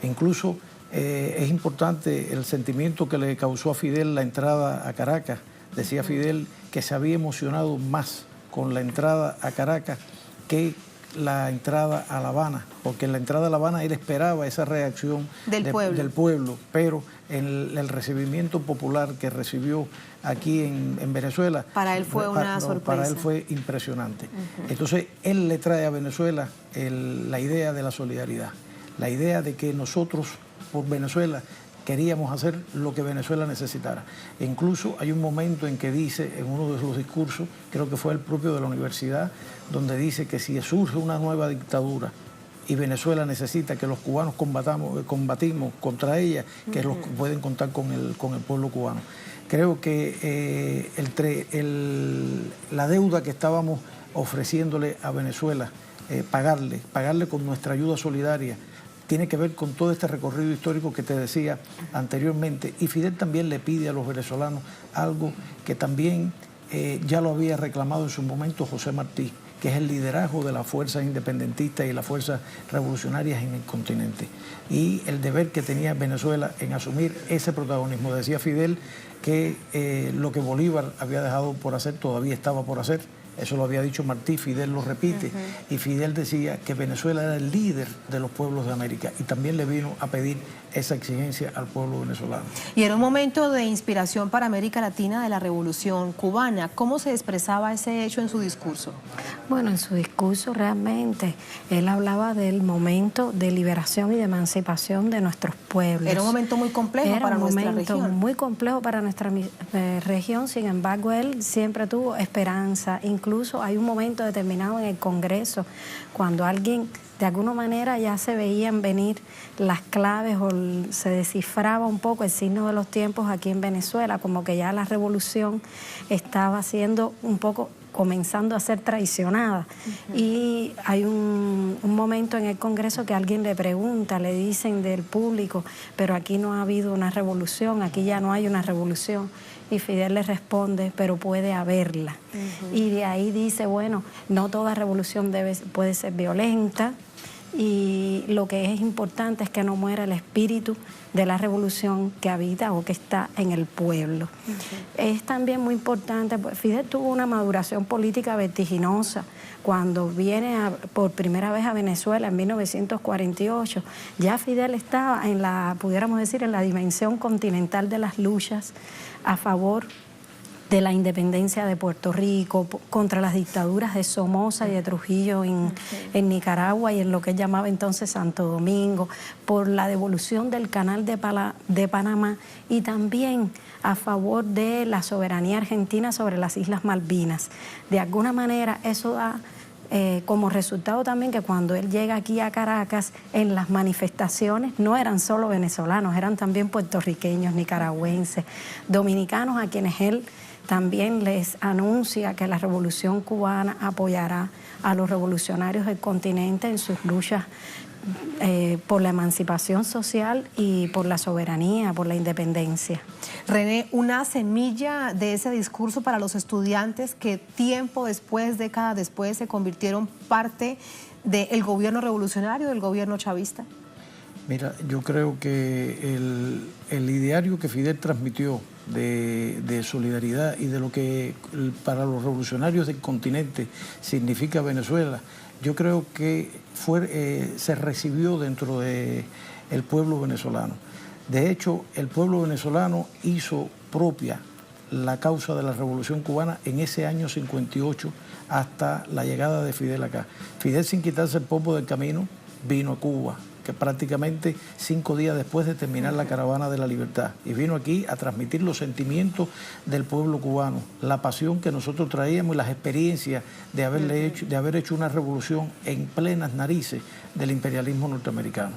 Incluso es importante el sentimiento que le causó a Fidel la entrada a Caracas. Decía Fidel que se había emocionado más con la entrada a Caracas que la entrada a La Habana, porque en la entrada a La Habana él esperaba esa reacción del pueblo, pero en el recibimiento popular que recibió aquí en Venezuela, para él fue una sorpresa. Para él fue impresionante. Entonces él le trae a Venezuela la idea de la solidaridad, la idea de que nosotros por Venezuela queríamos hacer lo que Venezuela necesitara. E incluso hay un momento en que dice, en uno de sus discursos, creo que fue el propio de la universidad, donde dice que si surge una nueva dictadura y Venezuela necesita que los cubanos combatimos contra ella, que los pueden contar con el pueblo cubano. Creo que la deuda que estábamos ofreciéndole a Venezuela, pagarle con nuestra ayuda solidaria, tiene que ver con todo este recorrido histórico que te decía anteriormente. Y Fidel también le pide a los venezolanos algo que también ya lo había reclamado en su momento José Martí, que es el liderazgo de las fuerzas independentistas y las fuerzas revolucionarias en el continente. Y el deber que tenía Venezuela en asumir ese protagonismo. Decía Fidel que lo que Bolívar había dejado por hacer todavía estaba por hacer. Eso lo había dicho Martí, Fidel lo repite, y Fidel decía que Venezuela era el líder de los pueblos de América y también le vino a pedir esa exigencia al pueblo venezolano. Y era un momento de inspiración para América Latina de la Revolución Cubana. ¿Cómo se expresaba ese hecho en su discurso? Bueno, en su discurso realmente él hablaba del momento de liberación y de emancipación de nuestros pueblos. Era un momento muy complejo para nuestra región. Era un momento muy complejo para nuestra región, sin embargo él siempre tuvo esperanza. Incluso hay un momento determinado en el Congreso cuando alguien de alguna manera ya se veían venir las claves o se descifraba un poco el signo de los tiempos aquí en Venezuela, como que ya la revolución estaba siendo un poco comenzando a ser traicionada. Y hay un momento en el Congreso que alguien le pregunta, le dicen del público, pero aquí no ha habido una revolución, aquí ya no hay una revolución. Y Fidel le responde, pero puede haberla. Y de ahí dice, bueno, no toda revolución puede ser violenta, y lo que es importante es que no muera el espíritu de la revolución que habita o que está en el pueblo. Es también muy importante, pues Fidel tuvo una maduración política vertiginosa. Cuando viene por primera vez a Venezuela en 1948, ya Fidel estaba pudiéramos decir, en la dimensión continental de las luchas a favor de la independencia de Puerto Rico, contra las dictaduras de Somoza y de Trujillo en Nicaragua y en lo que él llamaba entonces Santo Domingo, por la devolución del canal de Panamá y también a favor de la soberanía argentina sobre las Islas Malvinas. De alguna manera eso da como resultado también que cuando él llega aquí a Caracas, en las manifestaciones no eran solo venezolanos, eran también puertorriqueños, nicaragüenses, dominicanos, a quienes él también les anuncia que la Revolución Cubana apoyará a los revolucionarios del continente en sus luchas por la emancipación social y por la soberanía, por la independencia. René, una semilla de ese discurso para los estudiantes que tiempo después, décadas después, se convirtieron parte del gobierno revolucionario, del gobierno chavista. Mira, yo creo que el ideario que Fidel transmitió de solidaridad y de lo que para los revolucionarios del continente significa Venezuela, yo creo que se recibió dentro del pueblo venezolano. De hecho, el pueblo venezolano hizo propia la causa de la Revolución Cubana en ese año 58 hasta la llegada de Fidel acá. Fidel, sin quitarse el popo del camino, vino a Cuba, que prácticamente 5 días después de terminar la Caravana de la Libertad, y vino aquí a transmitir los sentimientos del pueblo cubano, la pasión que nosotros traíamos y las experiencias de haber hecho una revolución en plenas narices del imperialismo norteamericano.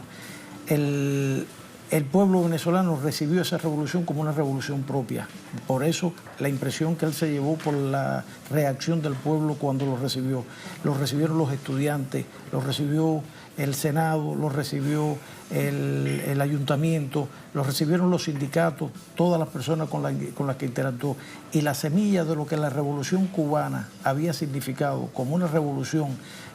el pueblo venezolano recibió esa revolución como una revolución propia. Por eso la impresión que él se llevó por la reacción del pueblo cuando lo recibió. Lo recibieron los estudiantes, lo recibió el Senado, lo recibió el ayuntamiento, lo recibieron los sindicatos, todas las personas con las que interactuó. Y la semilla de lo que la revolución cubana había significado como una revolución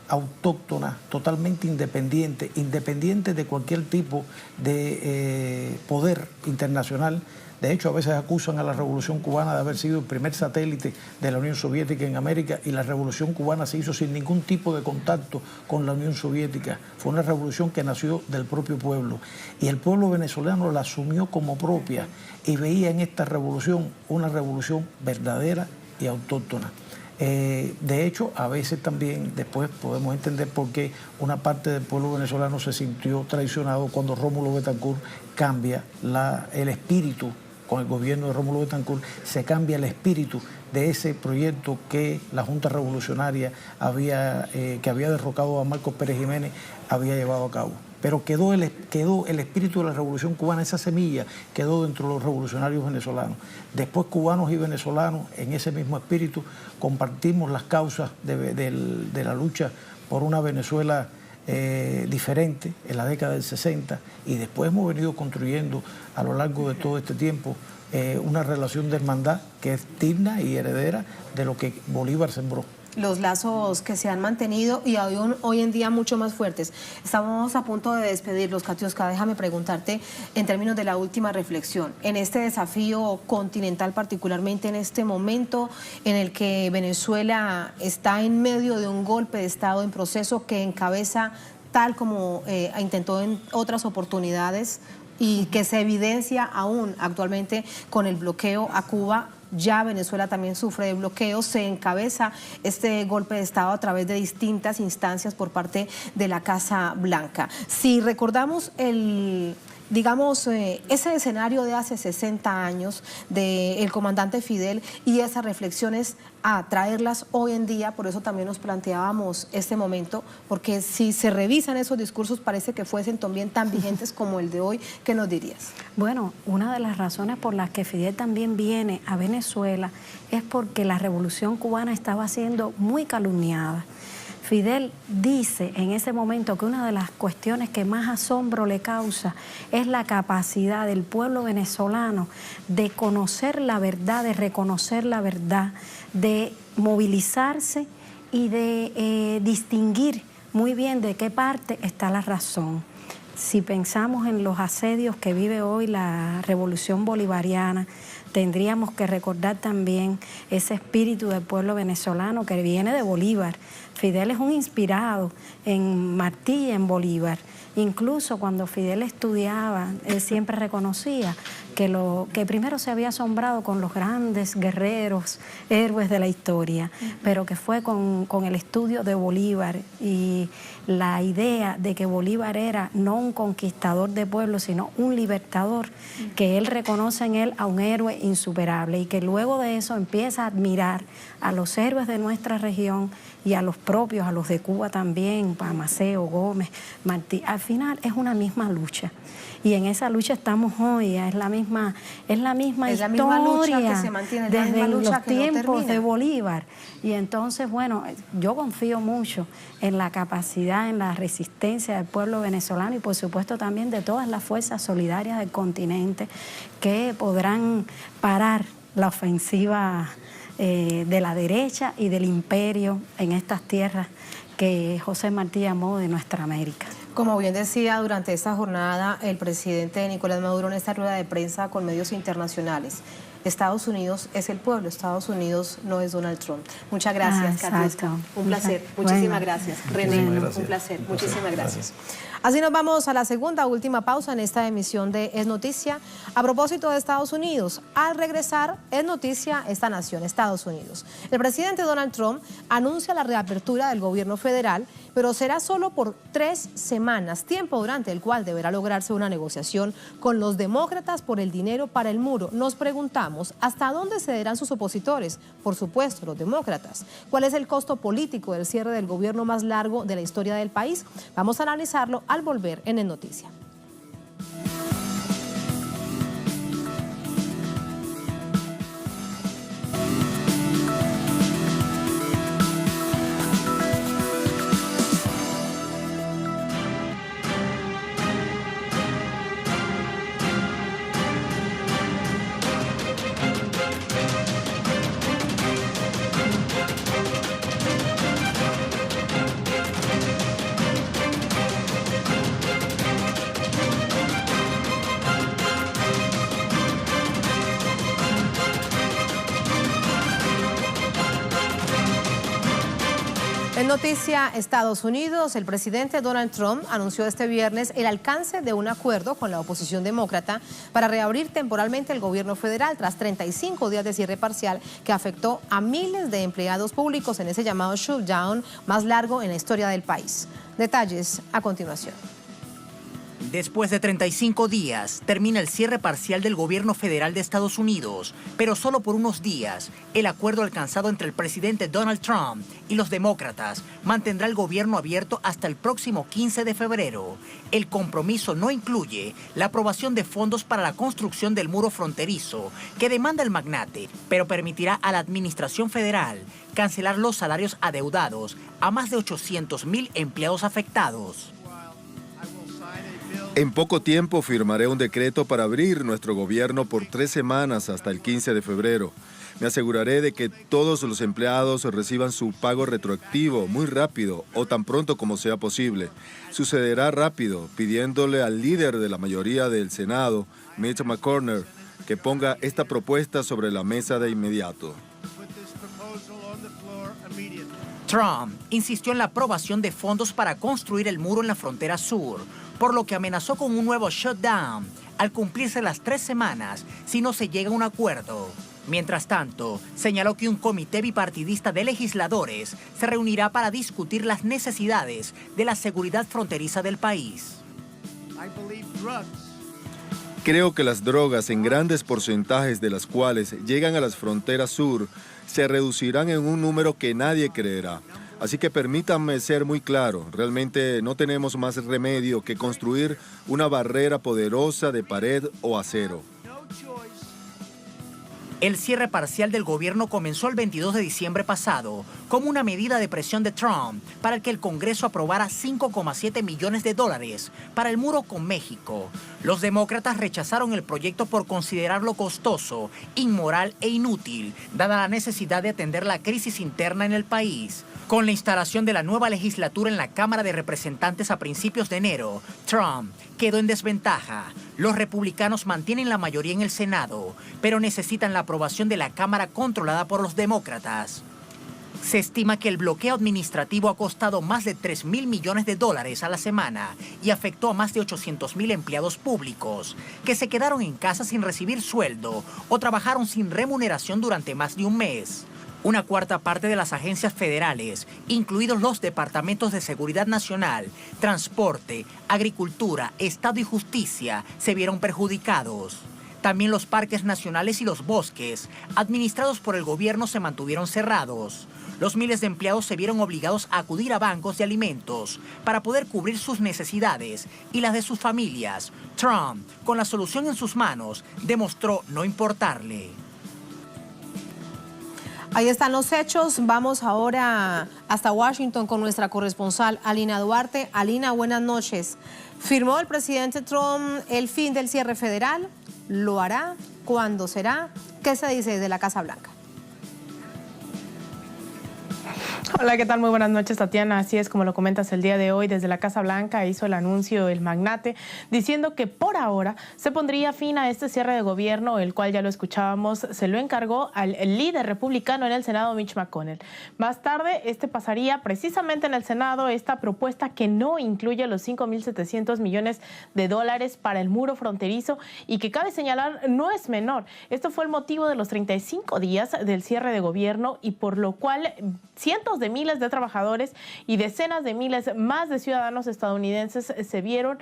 autóctona, totalmente independiente, independiente de cualquier tipo de poder internacional. De hecho, a veces acusan a la Revolución Cubana de haber sido el primer satélite de la Unión Soviética en América, y la Revolución Cubana se hizo sin ningún tipo de contacto con la Unión Soviética. Fue una revolución que nació del propio pueblo, y el pueblo venezolano la asumió como propia y veía en esta revolución una revolución verdadera y autóctona. De hecho, a veces también después podemos entender por qué una parte del pueblo venezolano se sintió traicionado cuando Rómulo Betancourt cambia el espíritu. Con el gobierno de Rómulo Betancourt se cambia el espíritu de ese proyecto que la Junta Revolucionaria que había derrocado a Marcos Pérez Jiménez había llevado a cabo. Pero quedó el espíritu de la Revolución Cubana, esa semilla quedó dentro de los revolucionarios venezolanos. Después, cubanos y venezolanos, en ese mismo espíritu, compartimos las causas de la lucha por una Venezuela diferente en la década del 60, y después hemos venido construyendo a lo largo de todo este tiempo una relación de hermandad que es digna y heredera de lo que Bolívar sembró. Los lazos que se han mantenido y hoy en día mucho más fuertes. Estamos a punto de despedirlos, Katiuska. Déjame preguntarte en términos de la última reflexión. En este desafío continental, particularmente en este momento en el que Venezuela está en medio de un golpe de Estado en proceso que encabeza, tal como intentó en otras oportunidades, y que se evidencia aún actualmente con el bloqueo a Cuba. Ya Venezuela también sufre de bloqueos, se encabeza este golpe de Estado a través de distintas instancias por parte de la Casa Blanca. Si recordamos ese escenario de hace 60 años del comandante Fidel y esas reflexiones, a traerlas hoy en día, por eso también nos planteábamos este momento, porque si se revisan esos discursos parece que fuesen también tan vigentes como el de hoy. ¿Qué nos dirías? Bueno, una de las razones por las que Fidel también viene a Venezuela es porque la Revolución Cubana estaba siendo muy calumniada. Fidel dice en ese momento que una de las cuestiones que más asombro le causa es la capacidad del pueblo venezolano de conocer la verdad, de reconocer la verdad, de movilizarse y de distinguir muy bien de qué parte está la razón. Si pensamos en los asedios que vive hoy la revolución bolivariana, tendríamos que recordar también ese espíritu del pueblo venezolano que viene de Bolívar. Fidel es un inspirado en Martí y en Bolívar. Incluso cuando Fidel estudiaba, él siempre reconocía que primero se había asombrado con los grandes guerreros, héroes de la historia, pero que fue con el estudio de Bolívar y la idea de que Bolívar era no un conquistador de pueblos, sino un libertador, que él reconoce en él a un héroe insuperable, y que luego de eso empieza a admirar a los héroes de nuestra región y a los propios, a los de Cuba también, a Maceo, Gómez, Martí. Al final es una misma lucha. Y en esa lucha estamos hoy, es la misma historia lucha que se mantiene, desde los tiempos no de Bolívar. Y entonces, bueno, yo confío mucho en la capacidad, en la resistencia del pueblo venezolano y por supuesto también de todas las fuerzas solidarias del continente que podrán parar la ofensiva de la derecha y del imperio en estas tierras que José Martí llamó de nuestra América. Como bien decía durante esta jornada el presidente Nicolás Maduro en esta rueda de prensa con medios internacionales, Estados Unidos es el pueblo, Estados Unidos no es Donald Trump. Muchas gracias, Katiuska. Un placer. Muchísimas gracias. René, un placer. Muchísimas gracias. Así nos vamos a la segunda, última pausa en esta emisión de Es Noticia. A propósito de Estados Unidos, al regresar, es noticia esta nación, Estados Unidos. El presidente Donald Trump anuncia la reapertura del gobierno federal, pero será solo por 3 semanas, tiempo durante el cual deberá lograrse una negociación con los demócratas por el dinero para el muro. Nos preguntamos, ¿hasta dónde cederán sus opositores? Por supuesto, los demócratas. ¿Cuál es el costo político del cierre del gobierno más largo de la historia del país? Vamos a analizarlo al volver en El Noticia. Noticia Estados Unidos. El presidente Donald Trump anunció este viernes el alcance de un acuerdo con la oposición demócrata para reabrir temporalmente el gobierno federal tras 35 días de cierre parcial que afectó a miles de empleados públicos en ese llamado shutdown más largo en la historia del país. Detalles a continuación. Después de 35 días, termina el cierre parcial del gobierno federal de Estados Unidos, pero solo por unos días. El acuerdo alcanzado entre el presidente Donald Trump y los demócratas mantendrá el gobierno abierto hasta el próximo 15 de febrero. El compromiso no incluye la aprobación de fondos para la construcción del muro fronterizo que demanda el magnate, pero permitirá a la administración federal cancelar los salarios adeudados a más de 800,000 empleados afectados. En poco tiempo firmaré un decreto para abrir nuestro gobierno por 3 semanas hasta el 15 de febrero. Me aseguraré de que todos los empleados reciban su pago retroactivo muy rápido o tan pronto como sea posible. Sucederá rápido, pidiéndole al líder de la mayoría del Senado, Mitch McConnell, que ponga esta propuesta sobre la mesa de inmediato. Trump insistió en la aprobación de fondos para construir el muro en la frontera sur, por lo que amenazó con un nuevo shutdown al cumplirse las 3 semanas si no se llega a un acuerdo. Mientras tanto, señaló que un comité bipartidista de legisladores se reunirá para discutir las necesidades de la seguridad fronteriza del país. Creo que las drogas en grandes porcentajes de las cuales llegan a las fronteras sur se reducirán en un número que nadie creerá. Así que permítanme ser muy claro, realmente no tenemos más remedio que construir una barrera poderosa de pared o acero. El cierre parcial del gobierno comenzó el 22 de diciembre pasado como una medida de presión de Trump para que el Congreso aprobara $5,7 millones para el muro con México. Los demócratas rechazaron el proyecto por considerarlo costoso, inmoral e inútil, dada la necesidad de atender la crisis interna en el país. Con la instalación de la nueva legislatura en la Cámara de Representantes a principios de enero, Trump quedó en desventaja. Los republicanos mantienen la mayoría en el Senado, pero necesitan la aprobación de la Cámara controlada por los demócratas. Se estima que el bloqueo administrativo ha costado más de $3,000 millones a la semana y afectó a más de 800,000 empleados públicos que se quedaron en casa sin recibir sueldo o trabajaron sin remuneración durante más de un mes. Una cuarta parte de las agencias federales, incluidos los departamentos de Seguridad Nacional, Transporte, Agricultura, Estado y Justicia, se vieron perjudicados. También los parques nacionales y los bosques, administrados por el gobierno, se mantuvieron cerrados. Los miles de empleados se vieron obligados a acudir a bancos de alimentos para poder cubrir sus necesidades y las de sus familias. Trump, con la solución en sus manos, demostró no importarle. Ahí están los hechos. Vamos ahora hasta Washington con nuestra corresponsal Alina Duarte. Alina, buenas noches. ¿Firmó el presidente Trump el fin del cierre federal? ¿Lo hará? ¿Cuándo será? ¿Qué se dice desde la Casa Blanca? Hola, ¿qué tal? Muy buenas noches, Tatiana. Así es, como lo comentas, el día de hoy desde la Casa Blanca hizo el anuncio el magnate diciendo que por ahora se pondría fin a este cierre de gobierno, el cual ya lo escuchábamos, se lo encargó al líder republicano en el Senado, Mitch McConnell. Más tarde, pasaría precisamente en el Senado esta propuesta que no incluye los $5,700 millones para el muro fronterizo y que cabe señalar no es menor. Esto fue el motivo de los 35 días del cierre de gobierno y por lo cual cientos de miles de trabajadores y decenas de miles más de ciudadanos estadounidenses se vieron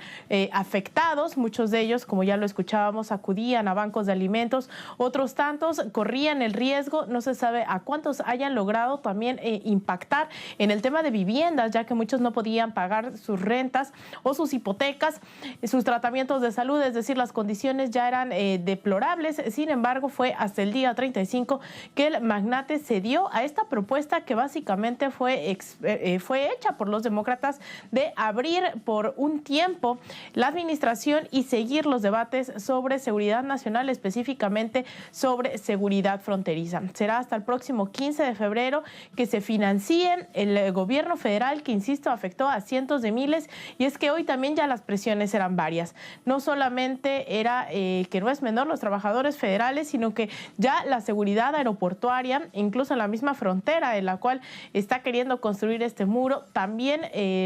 afectados. Muchos de ellos, como ya lo escuchábamos, acudían a bancos de alimentos. Otros tantos corrían el riesgo, no se sabe a cuántos hayan logrado también impactar en el tema de viviendas, ya que muchos no podían pagar sus rentas o sus hipotecas, sus tratamientos de salud, es decir, las condiciones ya eran deplorables. Sin embargo, fue hasta el día 35 que el magnate cedió a esta propuesta que básicamente fue hecha por los demócratas de abrir por un tiempo la administración y seguir los debates sobre seguridad nacional, específicamente sobre seguridad fronteriza. Será hasta el próximo 15 de febrero que se financie el gobierno federal, que insisto, afectó a cientos de miles, y es que hoy también ya las presiones eran varias. No solamente era que no es menor los trabajadores federales, sino que ya la seguridad aeroportuaria, incluso en la misma frontera en la cual está queriendo construir este muro. También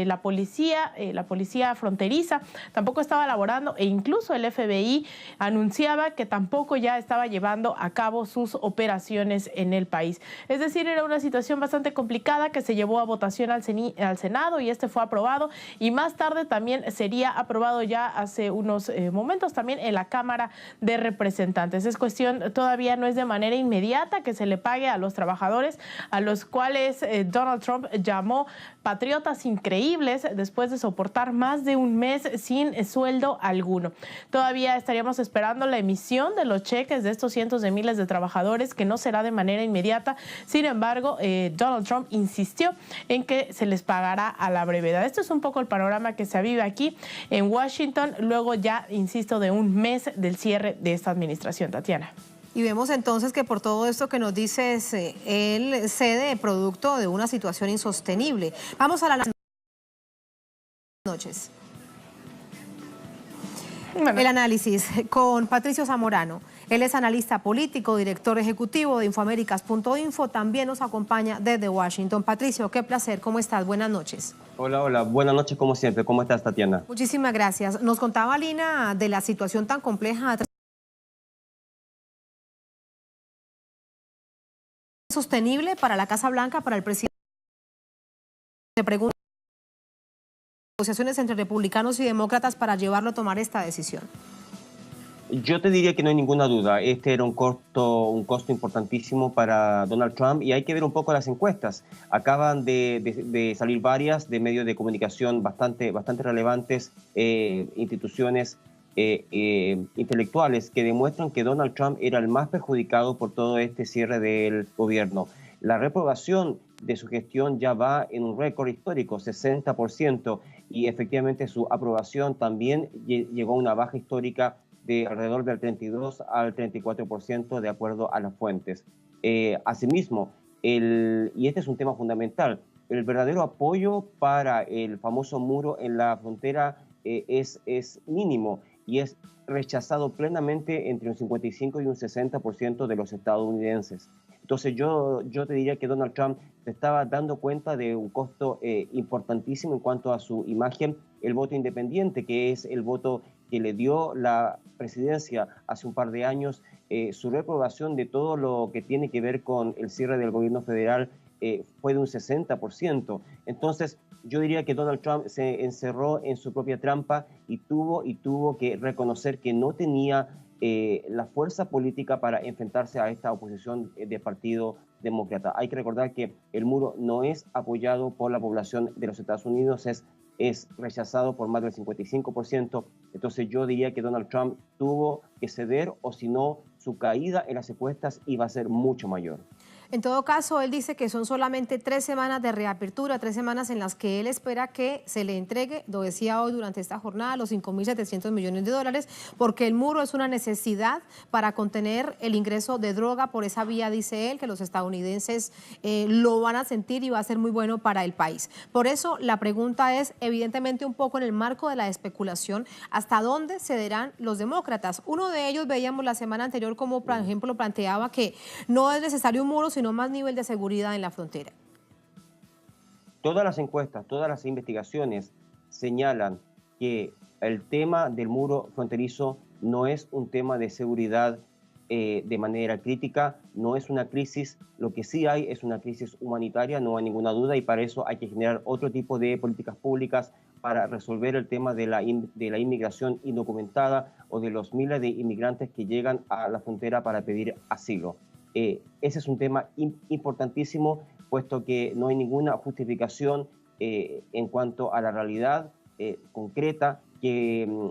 la policía fronteriza tampoco estaba elaborando, e incluso el FBI anunciaba que tampoco ya estaba llevando a cabo sus operaciones en el país. Es decir, era una situación bastante complicada que se llevó a votación al Senado y este fue aprobado, y más tarde también sería aprobado ya hace unos momentos también en la Cámara de Representantes. Es cuestión, todavía no es de manera inmediata que se le pague a los trabajadores, a los cuales Donald Trump llamó patriotas increíbles después de soportar más de un mes sin sueldo alguno. Todavía estaríamos esperando la emisión de los cheques de estos cientos de miles de trabajadores, que no será de manera inmediata. Sin embargo, Donald Trump insistió en que se les pagará a la brevedad. Esto es un poco el panorama que se vive aquí en Washington, luego ya, insisto, de un mes del cierre de esta administración, Tatiana. Y vemos entonces que por todo esto que nos dices, él cede producto de una situación insostenible. Vamos a las noches. Bueno. El análisis con Patricio Zamorano. Él es analista político, director ejecutivo de Infoaméricas.info. También nos acompaña desde Washington. Patricio, qué placer. ¿Cómo estás? Buenas noches. Hola. Buenas noches, como siempre. ¿Cómo estás, Tatiana? Muchísimas gracias. Nos contaba Lina de la situación tan compleja sostenible para la Casa Blanca, para el presidente. Se pregunta negociaciones entre republicanos y demócratas para llevarlo a tomar esta decisión. Yo te diría que no hay ninguna duda. Este era un costo importantísimo para Donald Trump, y hay que ver un poco las encuestas. Acaban de salir varias de medios de comunicación bastante relevantes, instituciones intelectuales, que demuestran que Donald Trump era el más perjudicado por todo este cierre del gobierno. La reprobación de su gestión ya va en un récord histórico, 60%, y efectivamente su aprobación también llegó a una baja histórica de alrededor del 32 al 34%, de acuerdo a las fuentes. Asimismo, y este es un tema fundamental, el verdadero apoyo para el famoso muro en la frontera es mínimo, y es rechazado plenamente entre un 55 y un 60% de los estadounidenses. Entonces yo te diría que Donald Trump se estaba dando cuenta de un costo importantísimo en cuanto a su imagen. El voto independiente, que es el voto que le dio la presidencia hace un par de años, su reprobación de todo lo que tiene que ver con el cierre del gobierno federal fue de un 60%. Entonces, yo diría que Donald Trump se encerró en su propia trampa y tuvo que reconocer que no tenía la fuerza política para enfrentarse a esta oposición del Partido Demócrata. Hay que recordar que el muro no es apoyado por la población de los Estados Unidos, es rechazado por más del 55%. Entonces yo diría que Donald Trump tuvo que ceder, o si no, su caída en las encuestas iba a ser mucho mayor. En todo caso, él dice que son solamente 3 semanas de reapertura, 3 semanas en las que él espera que se le entregue, lo decía hoy durante esta jornada, los $5.700 millones, porque el muro es una necesidad para contener el ingreso de droga por esa vía, dice él, que los estadounidenses lo van a sentir y va a ser muy bueno para el país. Por eso la pregunta es, evidentemente, un poco en el marco de la especulación, ¿hasta dónde cederán los demócratas? Uno de ellos, veíamos la semana anterior, como por ejemplo planteaba que no es necesario un muro, sino más nivel de seguridad en la frontera. Todas las encuestas, todas las investigaciones señalan que el tema del muro fronterizo no es un tema de seguridad de manera crítica, no es una crisis. Lo que sí hay es una crisis humanitaria, no hay ninguna duda, y para eso hay que generar otro tipo de políticas públicas para resolver el tema de la inmigración indocumentada o de los miles de inmigrantes que llegan a la frontera para pedir asilo. Ese es un tema importantísimo, puesto que no hay ninguna justificación en cuanto a la realidad concreta que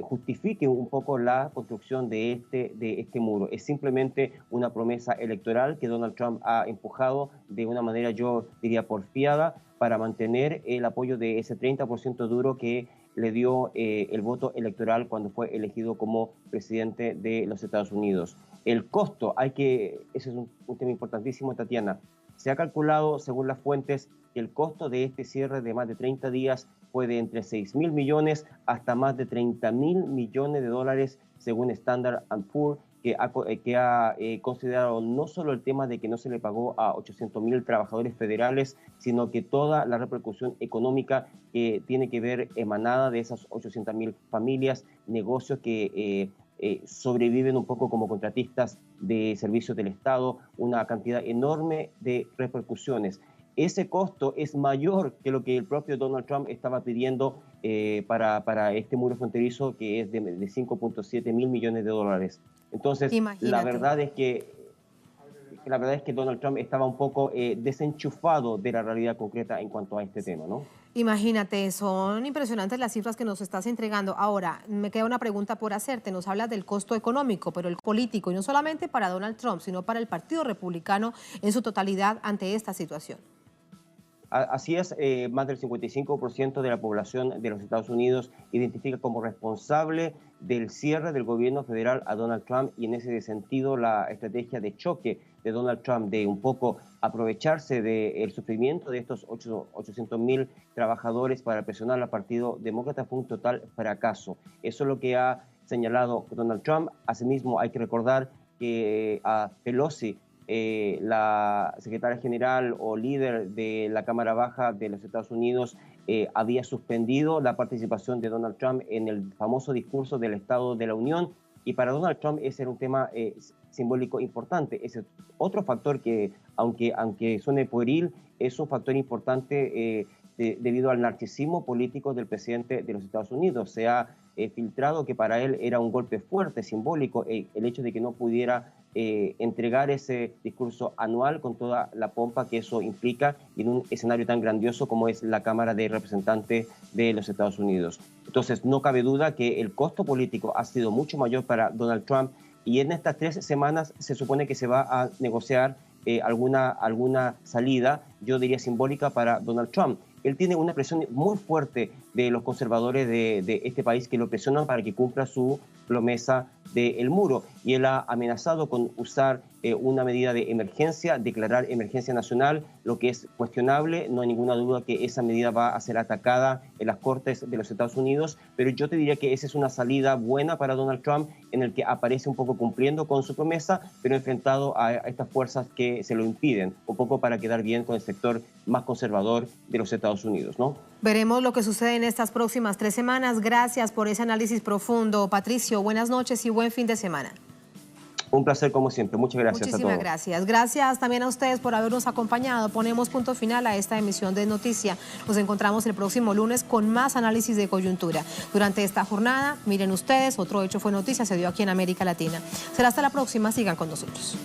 justifique un poco la construcción de este muro. Es simplemente una promesa electoral que Donald Trump ha empujado de una manera, yo diría, porfiada, para mantener el apoyo de ese 30% duro que le dio el voto electoral cuando fue elegido como presidente de los Estados Unidos. El costo, ese es un tema importantísimo, Tatiana. Se ha calculado, según las fuentes, que el costo de este cierre de más de 30 días fue de entre 6.000 millones hasta más de 30.000 millones de dólares, según Standard & Poor's, que ha considerado no solo el tema de que no se le pagó a 800.000 trabajadores federales, sino que toda la repercusión económica que tiene que ver emanada de esas 800.000 familias, negocios que sobreviven un poco como contratistas de servicios del Estado, una cantidad enorme de repercusiones. Ese costo es mayor que lo que el propio Donald Trump estaba pidiendo para este muro fronterizo, que es de 5.7 mil millones de dólares. Entonces, la verdad es que Donald Trump estaba un poco desenchufado de la realidad concreta en cuanto a este tema, ¿no? Imagínate, son impresionantes las cifras que nos estás entregando. Ahora, me queda una pregunta por hacerte. Nos hablas del costo económico, pero el político, y no solamente para Donald Trump, sino para el Partido Republicano en su totalidad ante esta situación. Así es, más del 55% de la población de los Estados Unidos identifica como responsable del cierre del gobierno federal a Donald Trump, y en ese sentido la estrategia de choque de Donald Trump de un poco aprovecharse del sufrimiento de estos 800.000 trabajadores para presionar al Partido Demócrata fue un total fracaso. Eso es lo que ha señalado Donald Trump. Asimismo, hay que recordar que a Pelosi, la secretaria general o líder de la Cámara Baja de los Estados Unidos, había suspendido la participación de Donald Trump en el famoso discurso del Estado de la Unión, y para Donald Trump ese era un tema simbólico importante. Ese otro factor que, aunque suene pueril, es un factor importante debido al narcisismo político del presidente de los Estados Unidos. Se ha filtrado que para él era un golpe fuerte, simbólico, el hecho de que no pudiera entregar ese discurso anual con toda la pompa que eso implica en un escenario tan grandioso como es la Cámara de Representantes de los Estados Unidos. Entonces, no cabe duda que el costo político ha sido mucho mayor para Donald Trump, y en estas 3 semanas se supone que se va a negociar alguna salida, yo diría simbólica, para Donald Trump. Él tiene una presión muy fuerte de los conservadores de este país, que lo presionan para que cumpla su promesa del muro, y él ha amenazado con usar una medida de emergencia, declarar emergencia nacional, lo que es cuestionable. No hay ninguna duda que esa medida va a ser atacada en las Cortes de los Estados Unidos, pero yo te diría que esa es una salida buena para Donald Trump, en el que aparece un poco cumpliendo con su promesa, pero enfrentado a estas fuerzas que se lo impiden, un poco para quedar bien con el sector más conservador de los Estados Unidos, ¿no? Veremos lo que sucede en estas próximas 3 semanas. Gracias por ese análisis profundo, Patricio. Buenas noches y buen fin de semana. Un placer como siempre. Muchas gracias a todos. Muchísimas gracias. Gracias también a ustedes por habernos acompañado. Ponemos punto final a esta emisión de Noticia. Nos encontramos el próximo lunes con más análisis de coyuntura. Durante esta jornada, miren ustedes, otro hecho fue noticia, se dio aquí en América Latina. Será hasta la próxima. Sigan con nosotros.